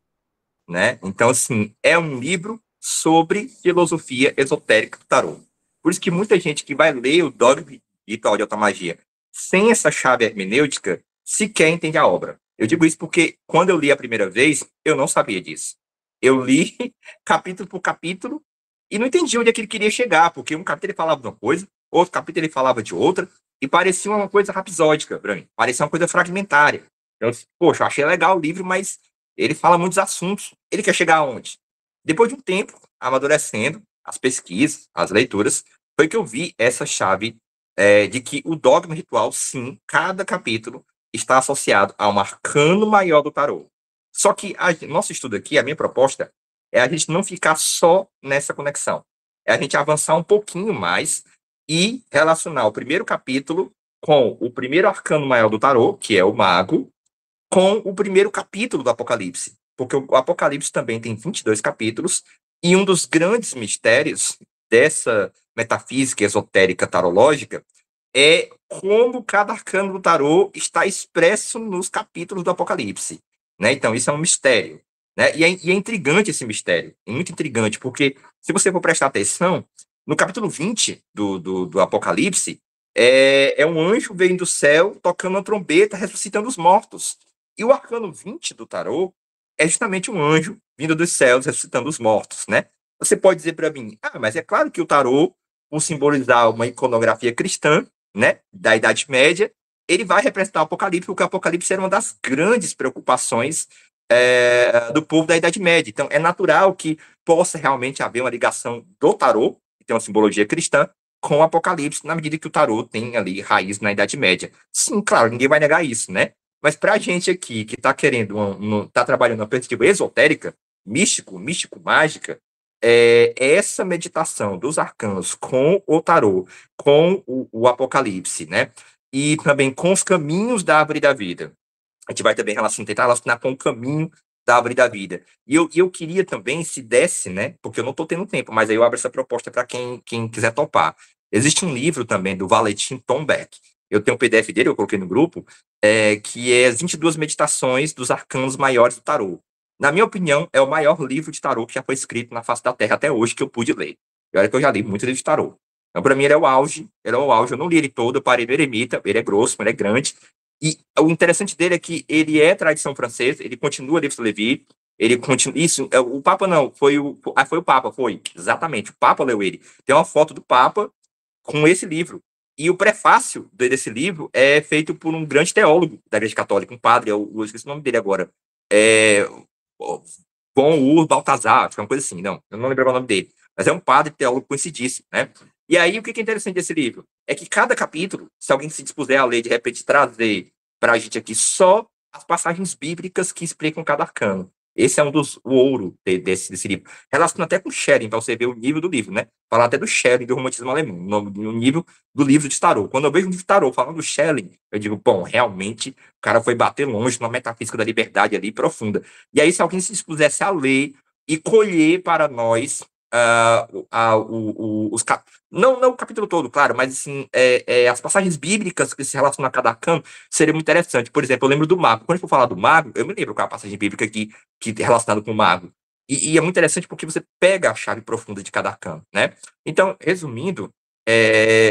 né? Então, assim, é um livro sobre filosofia esotérica do tarô. Por isso que muita gente que vai ler o Dogma e Ritual de Alta Magia sem essa chave hermenêutica sequer entende a obra. Eu digo isso porque quando eu li a primeira vez, eu não sabia disso. Eu li capítulo por capítulo e não entendi onde é que ele queria chegar, porque um capítulo ele falava de uma coisa, outro capítulo ele falava de outra, e parecia uma coisa rapsódica para mim, parecia uma coisa fragmentária. Então, poxa, eu achei legal o livro, mas ele fala muitos assuntos. Ele quer chegar aonde? Depois de um tempo, amadurecendo, as pesquisas, as leituras, foi que eu vi essa chave de que o dogma ritual, sim, cada capítulo está associado a um arcano maior do tarô. Só que nosso estudo aqui, a minha proposta, é a gente não ficar só nessa conexão. É a gente avançar um pouquinho mais e relacionar o primeiro capítulo com o primeiro arcano maior do tarô, que é o mago, com o primeiro capítulo do Apocalipse. Porque o Apocalipse também tem 22 capítulos, e um dos grandes mistérios dessa metafísica esotérica tarológica é como cada arcano do tarô está expresso nos capítulos do Apocalipse. Né? Então, isso é um mistério. Né? E é intrigante esse mistério. É muito intrigante, porque se você for prestar atenção, no capítulo 20 do Apocalipse, é um anjo veio do céu tocando uma trombeta, ressuscitando os mortos. E o arcano 20 do tarô é justamente um anjo vindo dos céus, ressuscitando os mortos, né? Você pode dizer para mim, mas é claro que o tarô, por simbolizar uma iconografia cristã, né, da Idade Média, ele vai representar o Apocalipse, porque o Apocalipse era uma das grandes preocupações do povo da Idade Média. Então, é natural que possa realmente haver uma ligação do tarô, que tem uma simbologia cristã, com o Apocalipse, na medida que o tarô tem ali raiz na Idade Média. Sim, claro, ninguém vai negar isso, né? Mas para a gente aqui, que está querendo, está trabalhando uma perspectiva esotérica, místico-mágica, essa meditação dos arcanos com o tarô, com o Apocalipse, né? E também com os caminhos da árvore da vida. A gente vai também tentar relacionar com o caminho da árvore da vida. E eu queria também, se desse, né? Porque eu não estou tendo tempo, mas aí eu abro essa proposta para quem quiser topar. Existe um livro também do Valentin Tombeck. Eu tenho um PDF dele, eu coloquei no grupo, que é as 22 meditações dos arcanos maiores do tarô. Na minha opinião, é o maior livro de tarô que já foi escrito na face da Terra até hoje que eu pude ler. E olha que eu já li muito livro de tarô. Então, para mim, ele é o auge. Eu não li ele todo, eu parei no Eremita. Ele é grosso, ele é grande. E o interessante dele é que ele é tradição francesa, ele continua livre Levi, ele continua. Isso, o Papa não, foi o Papa, foi. Exatamente, o Papa leu ele. Tem uma foto do Papa com esse livro. E o prefácio desse livro é feito por um grande teólogo da Igreja Católica, um padre, eu esqueci o nome dele agora. Von Ur Baltazar, acho que é uma coisa assim, não, eu não lembro o nome dele. Mas é um padre teólogo conhecidíssimo, né? E aí, o que é interessante desse livro? É que cada capítulo, se alguém se dispuser a ler, de repente, trazer para a gente aqui só as passagens bíblicas que explicam cada arcano. Esse é o ouro desse livro. Relaciona até com o Schelling, para você ver o nível do livro, né? Falar até do Schelling, do romantismo alemão, no nível do livro de tarô. Quando eu vejo um livro de tarô falando do Schelling, eu digo, bom, realmente, o cara foi bater longe numa metafísica da liberdade ali profunda. E aí, se alguém se dispusesse a ler e colher para nós não o capítulo todo, claro, mas assim, as passagens bíblicas que se relacionam a cada arcano seria muito interessante. Por exemplo, eu lembro do mago. Quando eu for falar do mago, eu me lembro qual é a passagem bíblica que é relacionada com o mago. E é muito interessante porque você pega a chave profunda de cada arcano, né? Então, resumindo,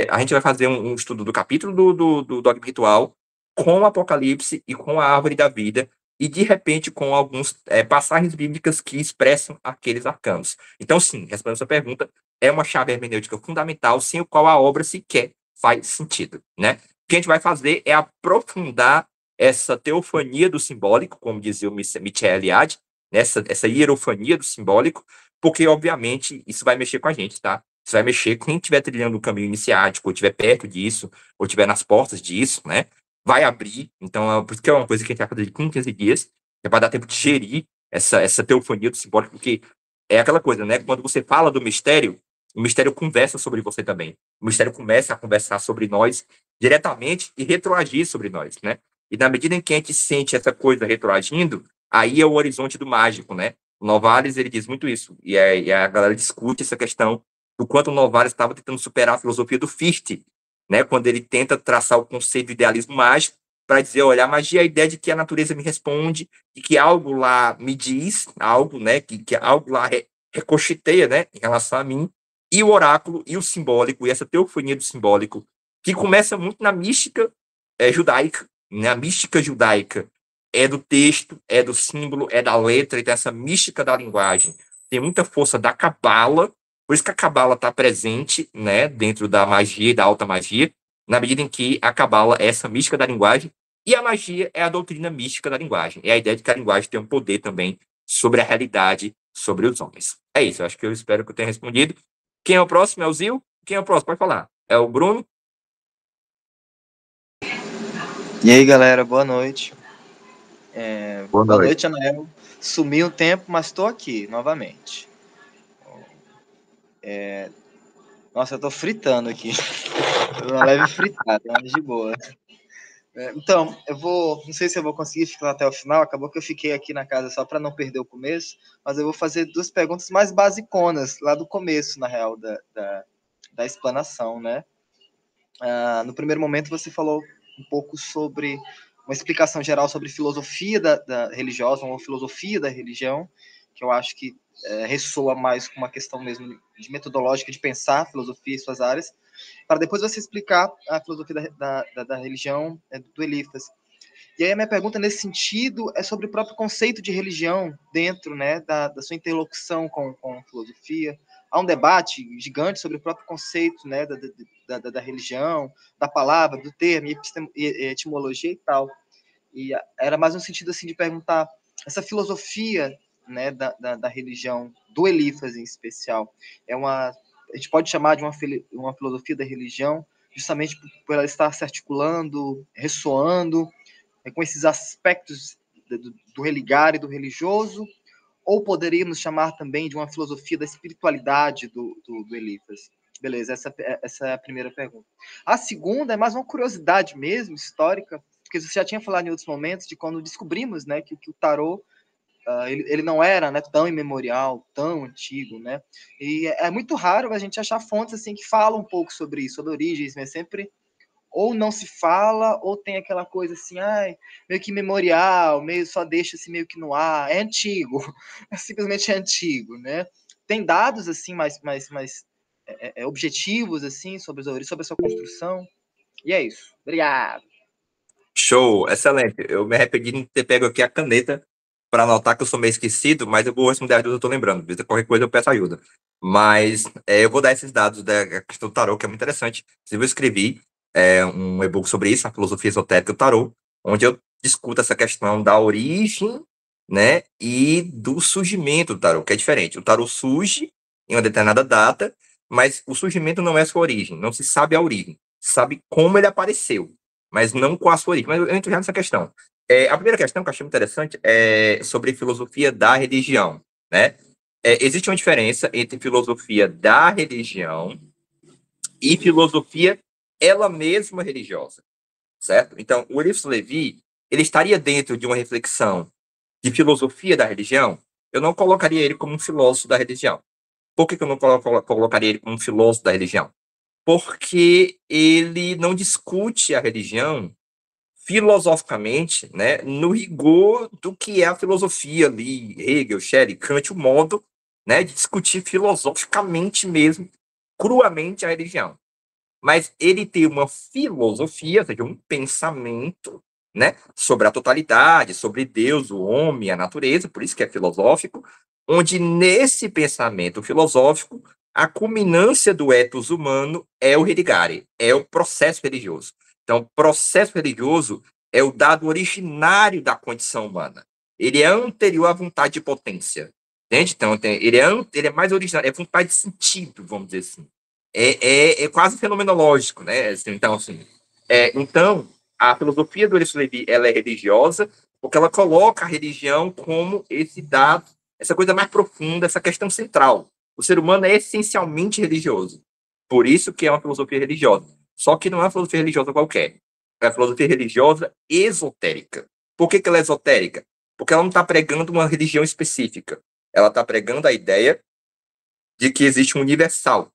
a gente vai fazer um estudo do capítulo do Dogma Ritual com o Apocalipse e com a Árvore da Vida, e de repente com algumas passagens bíblicas que expressam aqueles arcanos. Então, sim, respondendo a sua pergunta, é uma chave hermenêutica fundamental, sem o qual a obra sequer faz sentido, né? O que a gente vai fazer é aprofundar essa teofania do simbólico, como dizia o Michel Eliade, essa hierofania do simbólico, porque, obviamente, isso vai mexer com a gente, tá? Isso vai mexer com quem estiver trilhando o caminho iniciático, ou estiver perto disso, ou estiver nas portas disso, né? Vai abrir, então, por isso que é uma coisa que a gente vai fazer de 15 dias, é para dar tempo de gerir essa teofania do simbólico, porque é aquela coisa, né? Quando você fala do mistério, o mistério conversa sobre você também. O mistério começa a conversar sobre nós diretamente e retroagir sobre nós, né? E na medida em que a gente sente essa coisa retroagindo, aí é o horizonte do mágico, né? O Novalis, ele diz muito isso, e a galera discute essa questão do quanto o Novalis estava tentando superar a filosofia do Fichte, né? Quando ele tenta traçar o conceito de idealismo mágico para dizer, olha, a magia é a ideia de que a natureza me responde e que algo lá me diz, algo, né? Que algo lá recocheteia, né? Em relação a mim, e o oráculo e o simbólico, e essa teofonia do simbólico, que começa muito na mística judaica, né? A mística judaica é do texto, é do símbolo, é da letra, e tem essa mística da linguagem. Tem muita força da cabala, Por isso que a Cabala está presente, né, dentro da magia e da alta magia, na medida em que a Cabala é essa mística da linguagem e a magia é a doutrina mística da linguagem. É a ideia de que a linguagem tem um poder também sobre a realidade, sobre os homens. É isso, eu acho que eu espero que eu tenha respondido. Quem é o próximo? É o Zil? Quem é o próximo? Pode falar. É o Bruno? E aí, galera, boa noite. Boa Boa noite. noite, Anael. Sumi um tempo, mas estou aqui novamente. Nossa, eu tô fritando aqui. Uma leve fritada, mas de boa. Então, não sei se eu vou conseguir ficar até o final, acabou que eu fiquei aqui na casa só para não perder o começo, mas eu vou fazer duas perguntas mais basiconas, lá do começo, na real, da explanação, né? No primeiro momento você falou um pouco sobre uma explicação geral sobre filosofia da religiosa, ou filosofia da religião, que eu acho que ressoa mais com uma questão mesmo de metodológica de pensar a filosofia e suas áreas, para depois você explicar a filosofia da religião do Eliphas. E aí a minha pergunta nesse sentido é sobre o próprio conceito de religião dentro, né, da sua interlocução com a filosofia. Há um debate gigante sobre o próprio conceito, né, da religião, da palavra, do termo, etimologia e tal. E era mais no sentido assim de perguntar essa filosofia, né, da religião do Eliphas em especial a gente pode chamar de uma filosofia da religião justamente por ela estar se articulando, ressoando com esses aspectos do religar e do religioso, ou poderíamos chamar também de uma filosofia da espiritualidade do Eliphas? Beleza, essa é a primeira pergunta. A segunda é mais uma curiosidade mesmo, histórica, porque você já tinha falado em outros momentos de quando descobrimos, né, que o tarô ele não era, né, tão imemorial, tão antigo, né? E é muito raro a gente achar fontes assim que falam um pouco sobre isso, sobre origens, mas sempre ou não se fala, ou tem aquela coisa assim, meio que memorial, meio só deixa assim meio que no ar, é antigo, simplesmente é antigo, né? Tem dados assim mais objetivos assim sobre a sua construção, e é isso. Obrigado. Show, excelente. Eu me arrependi de ter pego aqui a caneta para anotar que eu sou meio esquecido, mas eu vou responder as duas, eu tô lembrando. Qualquer coisa eu peço ajuda. Mas eu vou dar esses dados da questão do tarô, que é muito interessante. Eu escrevi um e-book sobre isso, a filosofia esotérica do tarô, onde eu discuto essa questão da origem, né, e do surgimento do tarô, que é diferente. O tarô surge em uma determinada data, mas o surgimento não é sua origem, não se sabe a origem, se sabe como ele apareceu, mas não com a sua origem. Mas eu entro já nessa questão. A primeira questão que eu achei muito interessante é sobre filosofia da religião, né? Existe uma diferença entre filosofia da religião e filosofia ela mesma religiosa, certo? Então, o Eliphas Levi, ele estaria dentro de uma reflexão de filosofia da religião. Eu não colocaria ele como um filósofo da religião. Por que eu não colocaria ele como um filósofo da religião? Porque ele não discute a religião filosoficamente, né, no rigor do que é a filosofia ali, Hegel, Schelling, Kant, o modo, né, de discutir filosoficamente mesmo, cruamente a religião. Mas ele tem uma filosofia, ou seja, um pensamento, né, sobre a totalidade, sobre Deus, o homem, a natureza, por isso que é filosófico, onde nesse pensamento filosófico a culminância do ethos humano é o religare, é o processo religioso. Então, o processo religioso é o dado originário da condição humana. Ele é anterior à vontade de potência. Entende? Então, ele é mais originário, é vontade de sentido, vamos dizer assim. É quase fenomenológico, né? Então, assim, então, a filosofia do Eliphas Levi, ela é religiosa, porque ela coloca a religião como esse dado, essa coisa mais profunda, essa questão central. O ser humano é essencialmente religioso. Por isso que é uma filosofia religiosa. Só que não é uma filosofia religiosa qualquer. É uma filosofia religiosa esotérica. Por que ela é esotérica? Porque ela não está pregando uma religião específica. Ela está pregando a ideia de que existe um universal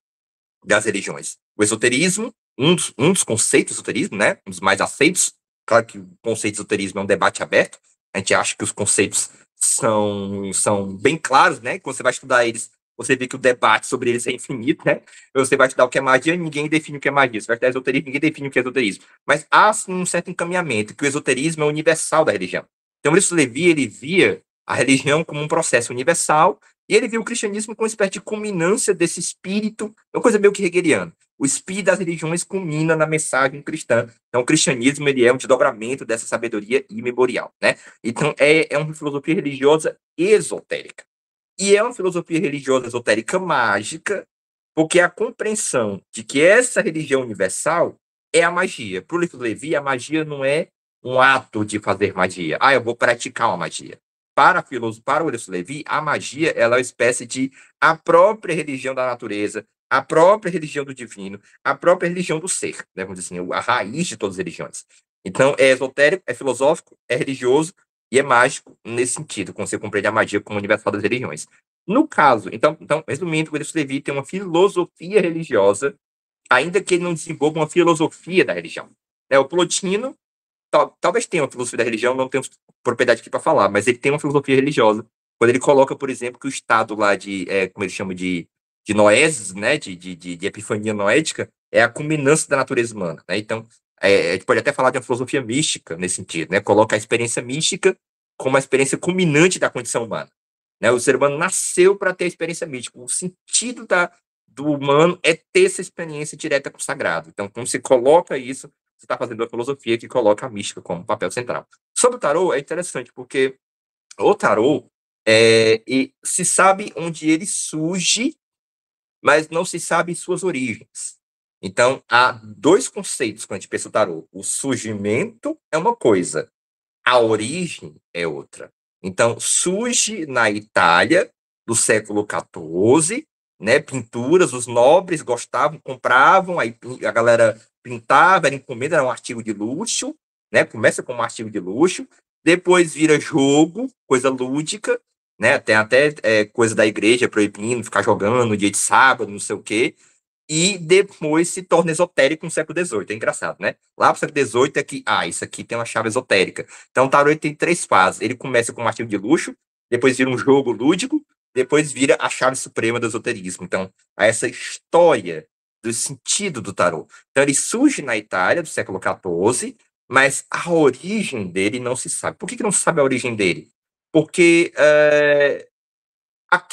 das religiões. O esoterismo, um dos conceitos do esoterismo, né, um dos mais aceitos, claro que o conceito de esoterismo é um debate aberto, a gente acha que os conceitos são bem claros, né, quando você vai estudar eles, você vê que o debate sobre eles é infinito, né, você vai estudar o que é magia, ninguém define o que é magia, você vai estudar esoterismo, ninguém define o que é esoterismo, mas há sim, um certo encaminhamento, que o esoterismo é universal da religião. Então, isso Levi, ele via a religião como um processo universal, E ele viu o cristianismo como uma espécie de culminância desse espírito, uma coisa meio que hegeliana. O espírito das religiões culmina na mensagem cristã. Então, o cristianismo ele é um desdobramento dessa sabedoria imemorial, né? Então, é uma filosofia religiosa esotérica. E é uma filosofia religiosa esotérica mágica, porque a compreensão de que essa religião universal é a magia. Para o Livro Levi, a magia não é um ato de fazer magia. Eu vou praticar uma magia. Para o Livro Levi, a magia ela é uma espécie de a própria religião da natureza, a própria religião do divino, a própria religião do ser, né? Vamos dizer assim, a raiz de todas as religiões. Então, é esotérico, é filosófico, é religioso e é mágico nesse sentido, quando você compreende a magia como universal das religiões. No caso, então resumindo, o William Levy tem uma filosofia religiosa, ainda que ele não desenvolva uma filosofia da religião. O Plotino talvez tenha uma filosofia da religião, não tenho propriedade aqui para falar, mas ele tem uma filosofia religiosa. Quando ele coloca, por exemplo, que o estado lá de, como ele chama de noesis, né, de epifania noética, é a culminância da natureza humana. Né? Então, a gente pode até falar de uma filosofia mística nesse sentido, né? Coloca a experiência mística como a experiência culminante da condição humana. Né? O ser humano nasceu para ter a experiência mística. O sentido do humano é ter essa experiência direta com o sagrado. Então, quando você coloca isso, você está fazendo uma filosofia que coloca a mística como papel central. Sobre o tarô, é interessante, porque o tarô se sabe onde ele surge, mas não se sabe suas origens. Então, há dois conceitos quando a gente pensa o tarô. O surgimento é uma coisa, a origem é outra. Então, surge na Itália, do século XIV, né, pinturas, os nobres gostavam, compravam, aí a galera pintava, era encomenda, era um artigo de luxo, né, começa como um artigo de luxo, depois vira jogo, coisa lúdica, né, tem até coisa da igreja proibindo ficar jogando no dia de sábado, não sei o quê, e depois se torna esotérico no século XVIII. É engraçado, né? Lá pro século XVIII é que, isso aqui tem uma chave esotérica. Então o tarô tem 3 fases. Ele começa com um artigo de luxo, depois vira um jogo lúdico, depois vira a chave suprema do esoterismo. Então, há essa história do sentido do tarô. Então ele surge na Itália, do século XIV, mas a origem dele não se sabe. Por que não se sabe a origem dele? Porque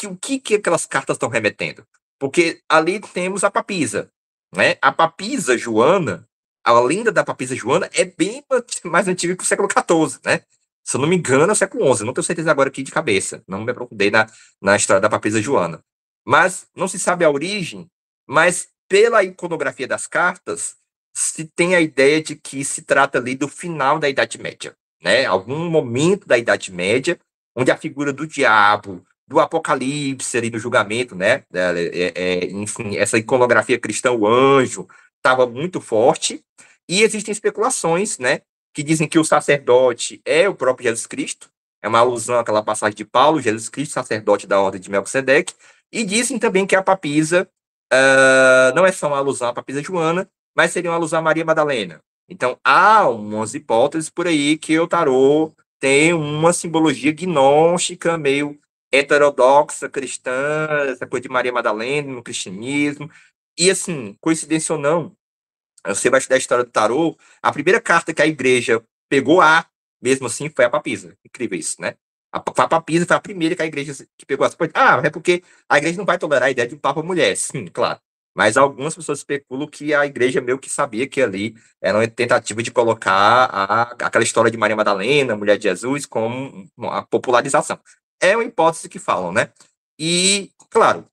o que aquelas cartas estão remetendo? Porque ali temos a papisa, né? A papisa Joana, a lenda da papisa Joana é bem mais antiga que o século XIV, né? Se eu não me engano, é o século XI. Não tenho certeza agora aqui de cabeça. Não me aprofundei na história da papisa Joana. Mas não se sabe a origem, mas pela iconografia das cartas, se tem a ideia de que se trata ali do final da Idade Média, né? Algum momento da Idade Média, onde a figura do diabo, do Apocalipse ali no julgamento, né? Enfim, essa iconografia cristã, o anjo, estava muito forte. E existem especulações, né? Que dizem que o sacerdote é o próprio Jesus Cristo. É uma alusão àquela passagem de Paulo, Jesus Cristo, sacerdote da ordem de Melquisedeque. E dizem também que a papisa não é só uma alusão à papisa Joana, mas seria uma alusão a Maria Madalena. Então, há umas hipóteses por aí que o tarô tem uma simbologia gnóstica meio heterodoxa, cristã, essa coisa de Maria Madalena no cristianismo. E, assim, coincidência ou não, você vai estudar a história do tarô, a primeira carta que a igreja pegou mesmo assim, foi a papisa. Incrível isso, né? A papisa foi a primeira que a igreja que pegou. É porque a igreja não vai tolerar a ideia de um papa mulher. Sim, claro. Mas algumas pessoas especulam que a igreja meio que sabia que ali era uma tentativa de colocar aquela história de Maria Madalena, mulher de Jesus, como uma popularização. É uma hipótese que falam, né? E, claro,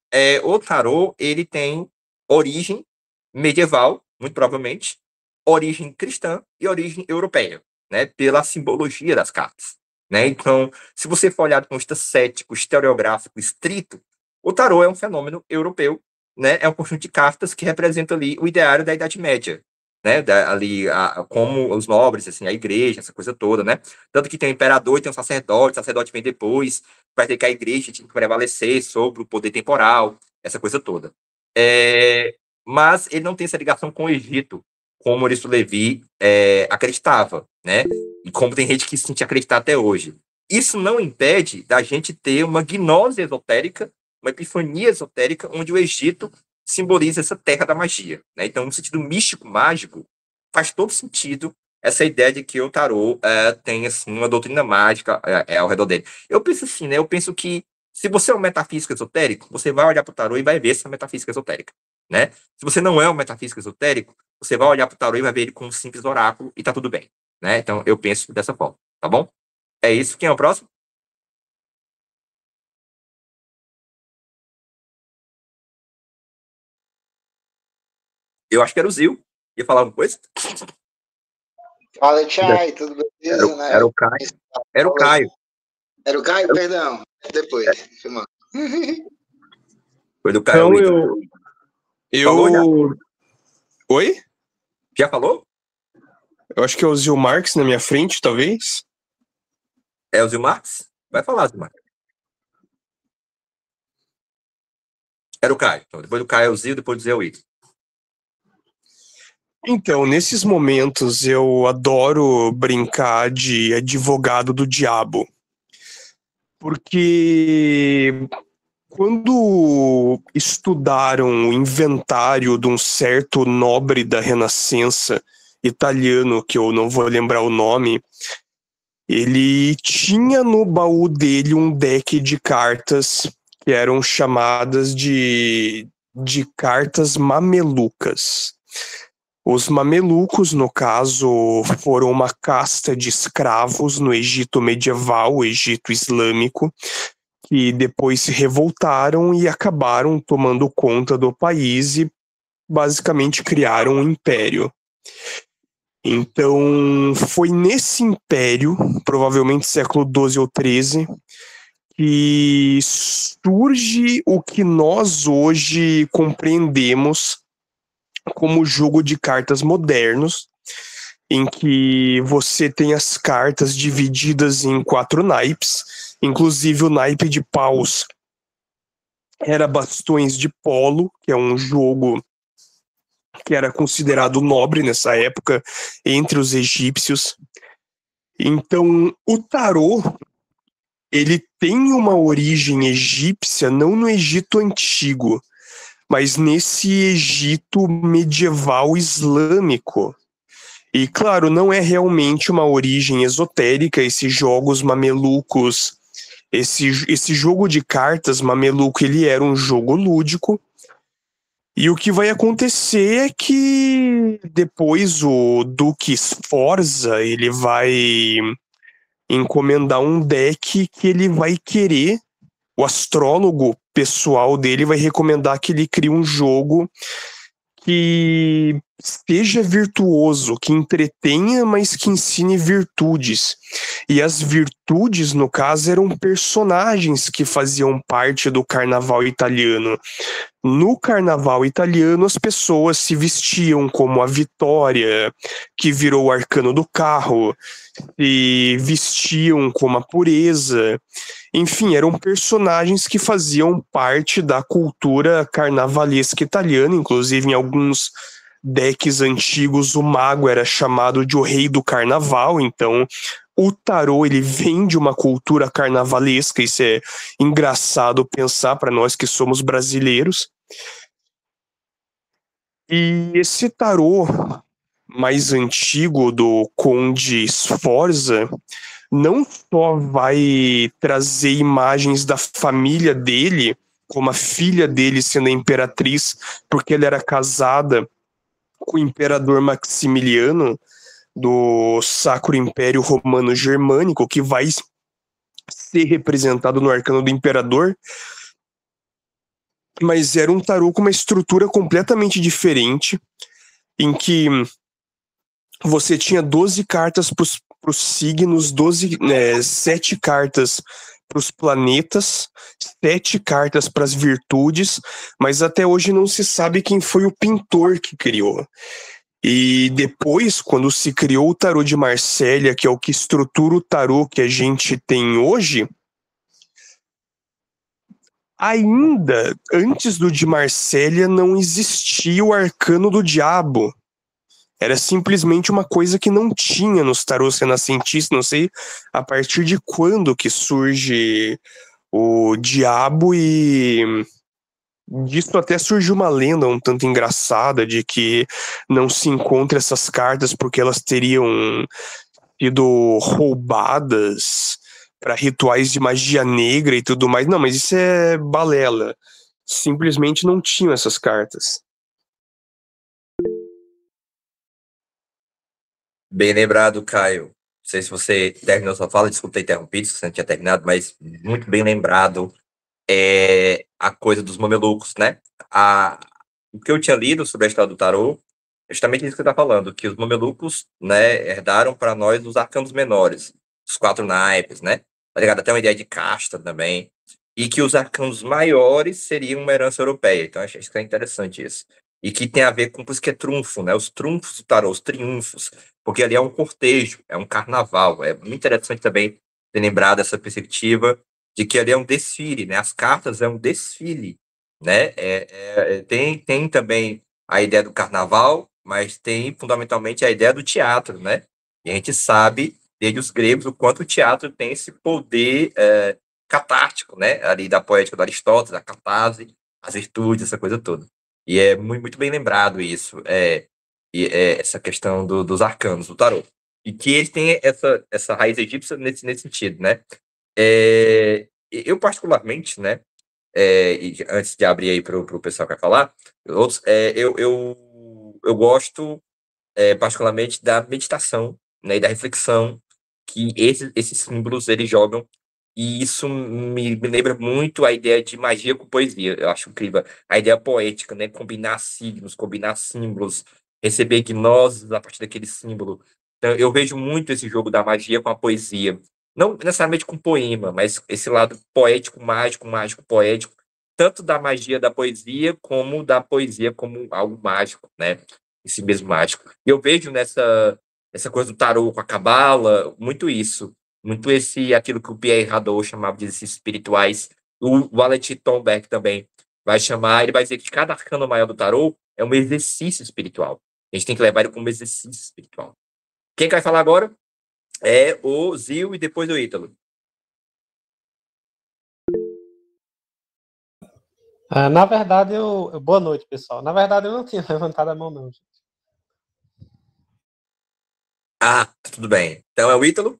o tarô, ele tem origem medieval, muito provavelmente, origem cristã e origem europeia, né? Pela simbologia das cartas, né? Então, se você for olhar do ponto de vista cético, historiográfico, estrito, o tarô é um fenômeno europeu, né? É um conjunto de cartas que representa ali o ideário da Idade Média, né? Ali, como os nobres, assim, a igreja, essa coisa toda, né? Tanto que tem o imperador e tem o sacerdote vem depois, para ter que a igreja tinha que prevalecer sobre o poder temporal, essa coisa toda. Mas ele não tem essa ligação com o Egito, como Maurício Levi acreditava, né? E como tem gente que se sente acreditar até hoje. Isso não impede da gente ter uma gnose esotérica, uma epifania esotérica, onde o Egito simboliza essa terra da magia, né? Então, no sentido místico, mágico, faz todo sentido essa ideia de que o tarô tem assim, uma doutrina mágica ao redor dele. Eu penso assim, né? Eu penso que Se você é um metafísico esotérico, você vai olhar para o tarô e vai ver essa metafísica esotérica, né? Se você não é um metafísico esotérico, você vai olhar para o tarô e vai ver ele como um simples oráculo e tá tudo bem, né? Então, eu penso dessa forma, tá bom? É isso. Quem é o próximo? Eu acho que era o Zil. Ia falar alguma coisa? Fala, Chay, tudo beleza, né? Era o Caio. Era o Caio. Era o Caio, perdão. Depois. Foi do Caio. Então, Falou já? Oi? Já falou? Eu acho que é o Zil Marx na minha frente, talvez. É o Zil Marx? Vai falar, Zil Marx. Era o Caio. Então, depois do Caio é o Zil, depois do Zil é o Ito. Então, nesses momentos, eu adoro brincar de advogado do diabo. Porque quando estudaram o inventário de um certo nobre da Renascença italiano, que eu não vou lembrar o nome, ele tinha no baú dele um deck de cartas que eram chamadas de cartas mamelucas. Os mamelucos, no caso, foram uma casta de escravos no Egito medieval, o Egito islâmico, que depois se revoltaram e acabaram tomando conta do país e basicamente criaram um império. Então, foi nesse império, provavelmente século XII ou XIII, que surge o que nós hoje compreendemos como jogo de cartas modernos, em que você tem as cartas divididas em 4 naipes, inclusive o naipe de paus era bastões de polo, que é um jogo que era considerado nobre nessa época entre os egípcios. Então, o tarô, ele tem uma origem egípcia, não no Egito antigo, mas nesse Egito medieval islâmico. E, claro, não é realmente uma origem esotérica, esses jogos mamelucos, esse jogo de cartas mameluco, ele era um jogo lúdico. E o que vai acontecer é que depois o Duque Sforza, ele vai encomendar um deck que ele vai querer, o astrólogo pessoal dele vai recomendar que ele crie um jogo que seja virtuoso, que entretenha, mas que ensine virtudes. E as virtudes, no caso, eram personagens que faziam parte do carnaval italiano. No carnaval italiano, as pessoas se vestiam como a Vitória, que virou o arcano do carro, e vestiam como a pureza. Enfim, eram personagens que faziam parte da cultura carnavalesca italiana, inclusive em alguns decks antigos o mago era chamado de o rei do carnaval, então o tarô ele vem de uma cultura carnavalesca, isso é engraçado pensar para nós que somos brasileiros. E esse tarô mais antigo do Conde Sforza não só vai trazer imagens da família dele, como a filha dele sendo a imperatriz, porque ela era casada com o imperador Maximiliano do Sacro Império Romano Germânico, que vai ser representado no arcano do imperador, mas era um tarô com uma estrutura completamente diferente, em que você tinha 12 cartas para os signos, 7 cartas para os planetas, 7 cartas para as virtudes, mas até hoje não se sabe quem foi o pintor que criou. E depois, quando se criou o tarô de Marsella, que é o que estrutura o tarô que a gente tem hoje, ainda antes do de Marsella não existia o arcano do diabo. Era simplesmente uma coisa que não tinha nos tarôs renascentistas. Não sei a partir de quando que surge o diabo, e disso até surgiu uma lenda um tanto engraçada de que não se encontra essas cartas porque elas teriam sido roubadas para rituais de magia negra e tudo mais. Não, mas isso é balela. Simplesmente não tinham essas cartas. Bem lembrado, Caio. Não sei se você terminou sua fala, desculpa ter interrompido, se você não tinha terminado, mas muito bem lembrado a coisa dos mamelucos, né? O que eu tinha lido sobre a história do tarô é justamente isso que você está falando, que os mamelucos, né, herdaram para nós os arcanos menores, os 4 naipes, né? Tá ligado? Até uma ideia de casta também. E que os arcanos maiores seriam uma herança europeia. Então, acho que é interessante isso. E que tem a ver com isso que é trunfo, né? Os trunfos do tarô, os triunfos. Porque ali é um cortejo, é um carnaval. É muito interessante também ter lembrado essa perspectiva de que ali é um desfile, né? As cartas é um desfile, né? Tem também a ideia do carnaval, mas tem fundamentalmente a ideia do teatro, né? E a gente sabe, desde os gregos, o quanto o teatro tem esse poder catártico, né? Ali da poética do Aristóteles, a catarse, as virtudes, essa coisa toda. E é muito bem lembrado isso, essa questão dos arcanos, do tarô. E que eles têm essa raiz egípcia nesse sentido, né? Eu, particularmente, né? E antes de abrir aí para o pessoal que vai falar, eu gosto particularmente da meditação, né, e da reflexão que esses símbolos eles jogam, e isso me lembra muito a ideia de magia com poesia. Eu acho incrível a ideia poética, né, combinar signos, combinar símbolos, receber gnoses a partir daquele símbolo. Então, eu vejo muito esse jogo da magia com a poesia, não necessariamente com poema, mas esse lado poético, mágico, mágico, poético, tanto da magia da poesia como da poesia como algo mágico, né? Esse mesmo mágico. E eu vejo essa coisa do tarô com a cabala, muito isso. Muito aquilo que o Pierre Hadot chamava de exercícios espirituais. O Valentin Tombeck também vai chamar, ele vai dizer que cada arcano maior do tarô é um exercício espiritual. A gente tem que levar ele como exercício espiritual. Quem vai falar agora é o Zil e depois o Ítalo. Na verdade, boa noite, pessoal. Na verdade, eu não tinha levantado a mão, não. Gente. Tudo bem. Então é o Ítalo.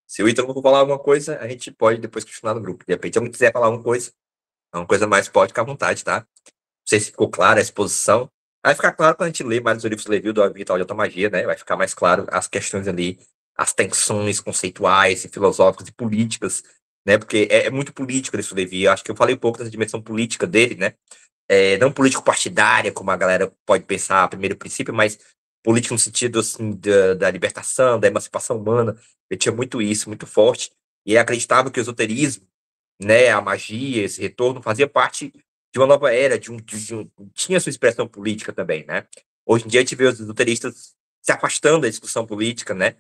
Se o Ítalo for falar alguma coisa, a gente pode depois continuar no grupo. De repente, se alguém quiser falar alguma coisa mais, pode ficar à vontade, tá? Não sei se ficou clara a exposição. Vai ficar claro quando a gente ler mais os livros do Levi, do Vital de Automagia, né? Vai ficar mais claro as questões ali, as tensões conceituais e filosóficas e políticas, né? Porque é muito político esse Levi. Eu acho que eu falei um pouco dessa dimensão política dele, né? Não político partidária, como a galera pode pensar a primeiro princípio, mas político no sentido assim, da libertação, da emancipação humana. Ele tinha muito isso, muito forte. E ele acreditava que o esoterismo, né, a magia, esse retorno, fazia parte de uma nova era, tinha sua expressão política também, né? Hoje em dia a gente vê os esoteristas se afastando da discussão política, né?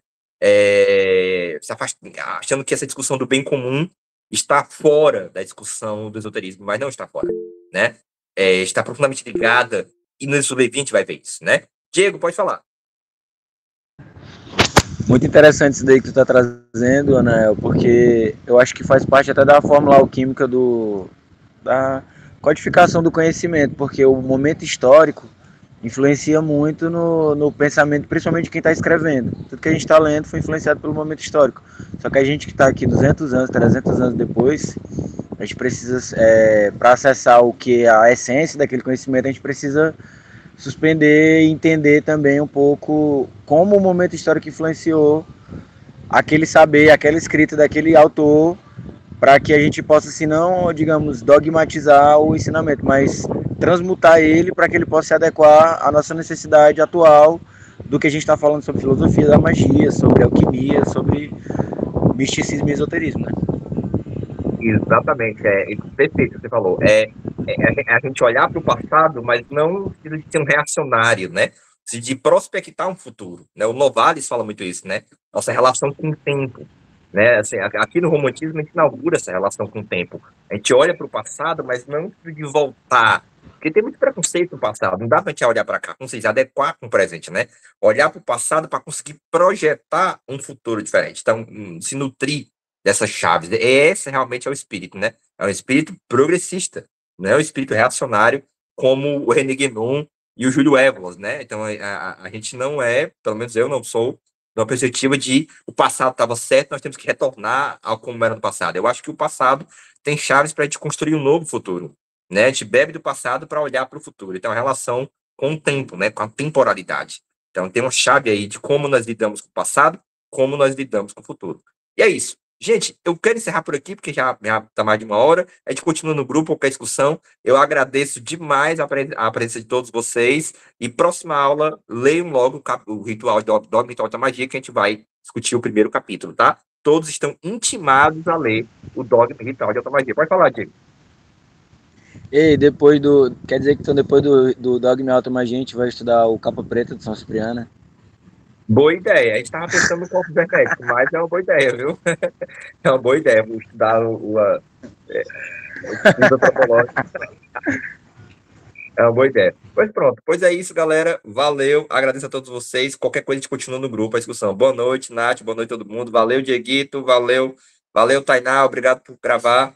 Achando que essa discussão do bem comum está fora da discussão do esoterismo, mas não está fora, né? Está profundamente ligada, e no Levi a gente vai ver isso, né? Diego, pode falar. Muito interessante isso daí que tu está trazendo, Anael, porque eu acho que faz parte até da fórmula alquímica da codificação do conhecimento, porque o momento histórico influencia muito no pensamento, principalmente de quem está escrevendo. Tudo que a gente está lendo foi influenciado pelo momento histórico. Só que a gente que está aqui 200 anos, 300 anos depois, a gente precisa, para acessar o que é a essência daquele conhecimento, a gente precisa suspender e entender também um pouco como o momento histórico influenciou aquele saber, aquela escrita daquele autor, para que a gente possa, se não, digamos, dogmatizar o ensinamento, mas transmutar ele para que ele possa se adequar à nossa necessidade atual do que a gente está falando sobre filosofia da magia, sobre alquimia, sobre misticismo e esoterismo, né? Exatamente, perfeito o que você falou. A gente olhar para o passado, mas não no sentido de ser um reacionário, né? De prospectar um futuro, né? O Novalis fala muito isso, né? Nossa relação com o tempo, né? Assim, aqui no romantismo a gente inaugura essa relação com o tempo. A gente olha para o passado, mas não de voltar, porque tem muito preconceito no passado. Não dá para a gente olhar para cá, como se adequar com o presente, né? Olhar para o passado para conseguir projetar um futuro diferente. Então, se nutrir dessas chaves. Esse realmente é o espírito, né? É um espírito progressista, não é um espírito reacionário como o René Guénon e o Júlio Evolas, né? Então, a gente não é, pelo menos eu não sou, numa perspectiva de o passado estava certo, nós temos que retornar ao como era no passado. Eu acho que o passado tem chaves para a gente construir um novo futuro, né? A gente bebe do passado para olhar para o futuro. Então, a relação com o tempo, né? Com a temporalidade. Então, tem uma chave aí de como nós lidamos com o passado, como nós lidamos com o futuro. E é isso. Gente, eu quero encerrar por aqui, porque já está mais de 1 hora. A gente continua no grupo com a discussão. Eu agradeço demais a presença de todos vocês. E próxima aula, leiam logo o ritual do Dogma Ritual da Magia, que a gente vai discutir o primeiro capítulo, tá? Todos estão intimados a ler o Dogma Ritual da Magia. Pode falar, Diego. E quer dizer que então depois do Dogma Alta Magia a gente vai estudar o Capa Preta de São Cipriano? Boa ideia. A gente estava pensando no corpo vermético, mas é uma boa ideia, viu? É uma boa ideia. Vou estudar o antropológico. É uma boa ideia. Pois pronto. Pois é isso, galera. Valeu. Agradeço a todos vocês. Qualquer coisa a gente continua no grupo, a discussão. Boa noite, Nath. Boa noite a todo mundo. Valeu, Dieguito. Valeu. Valeu, Tainá. Obrigado por gravar.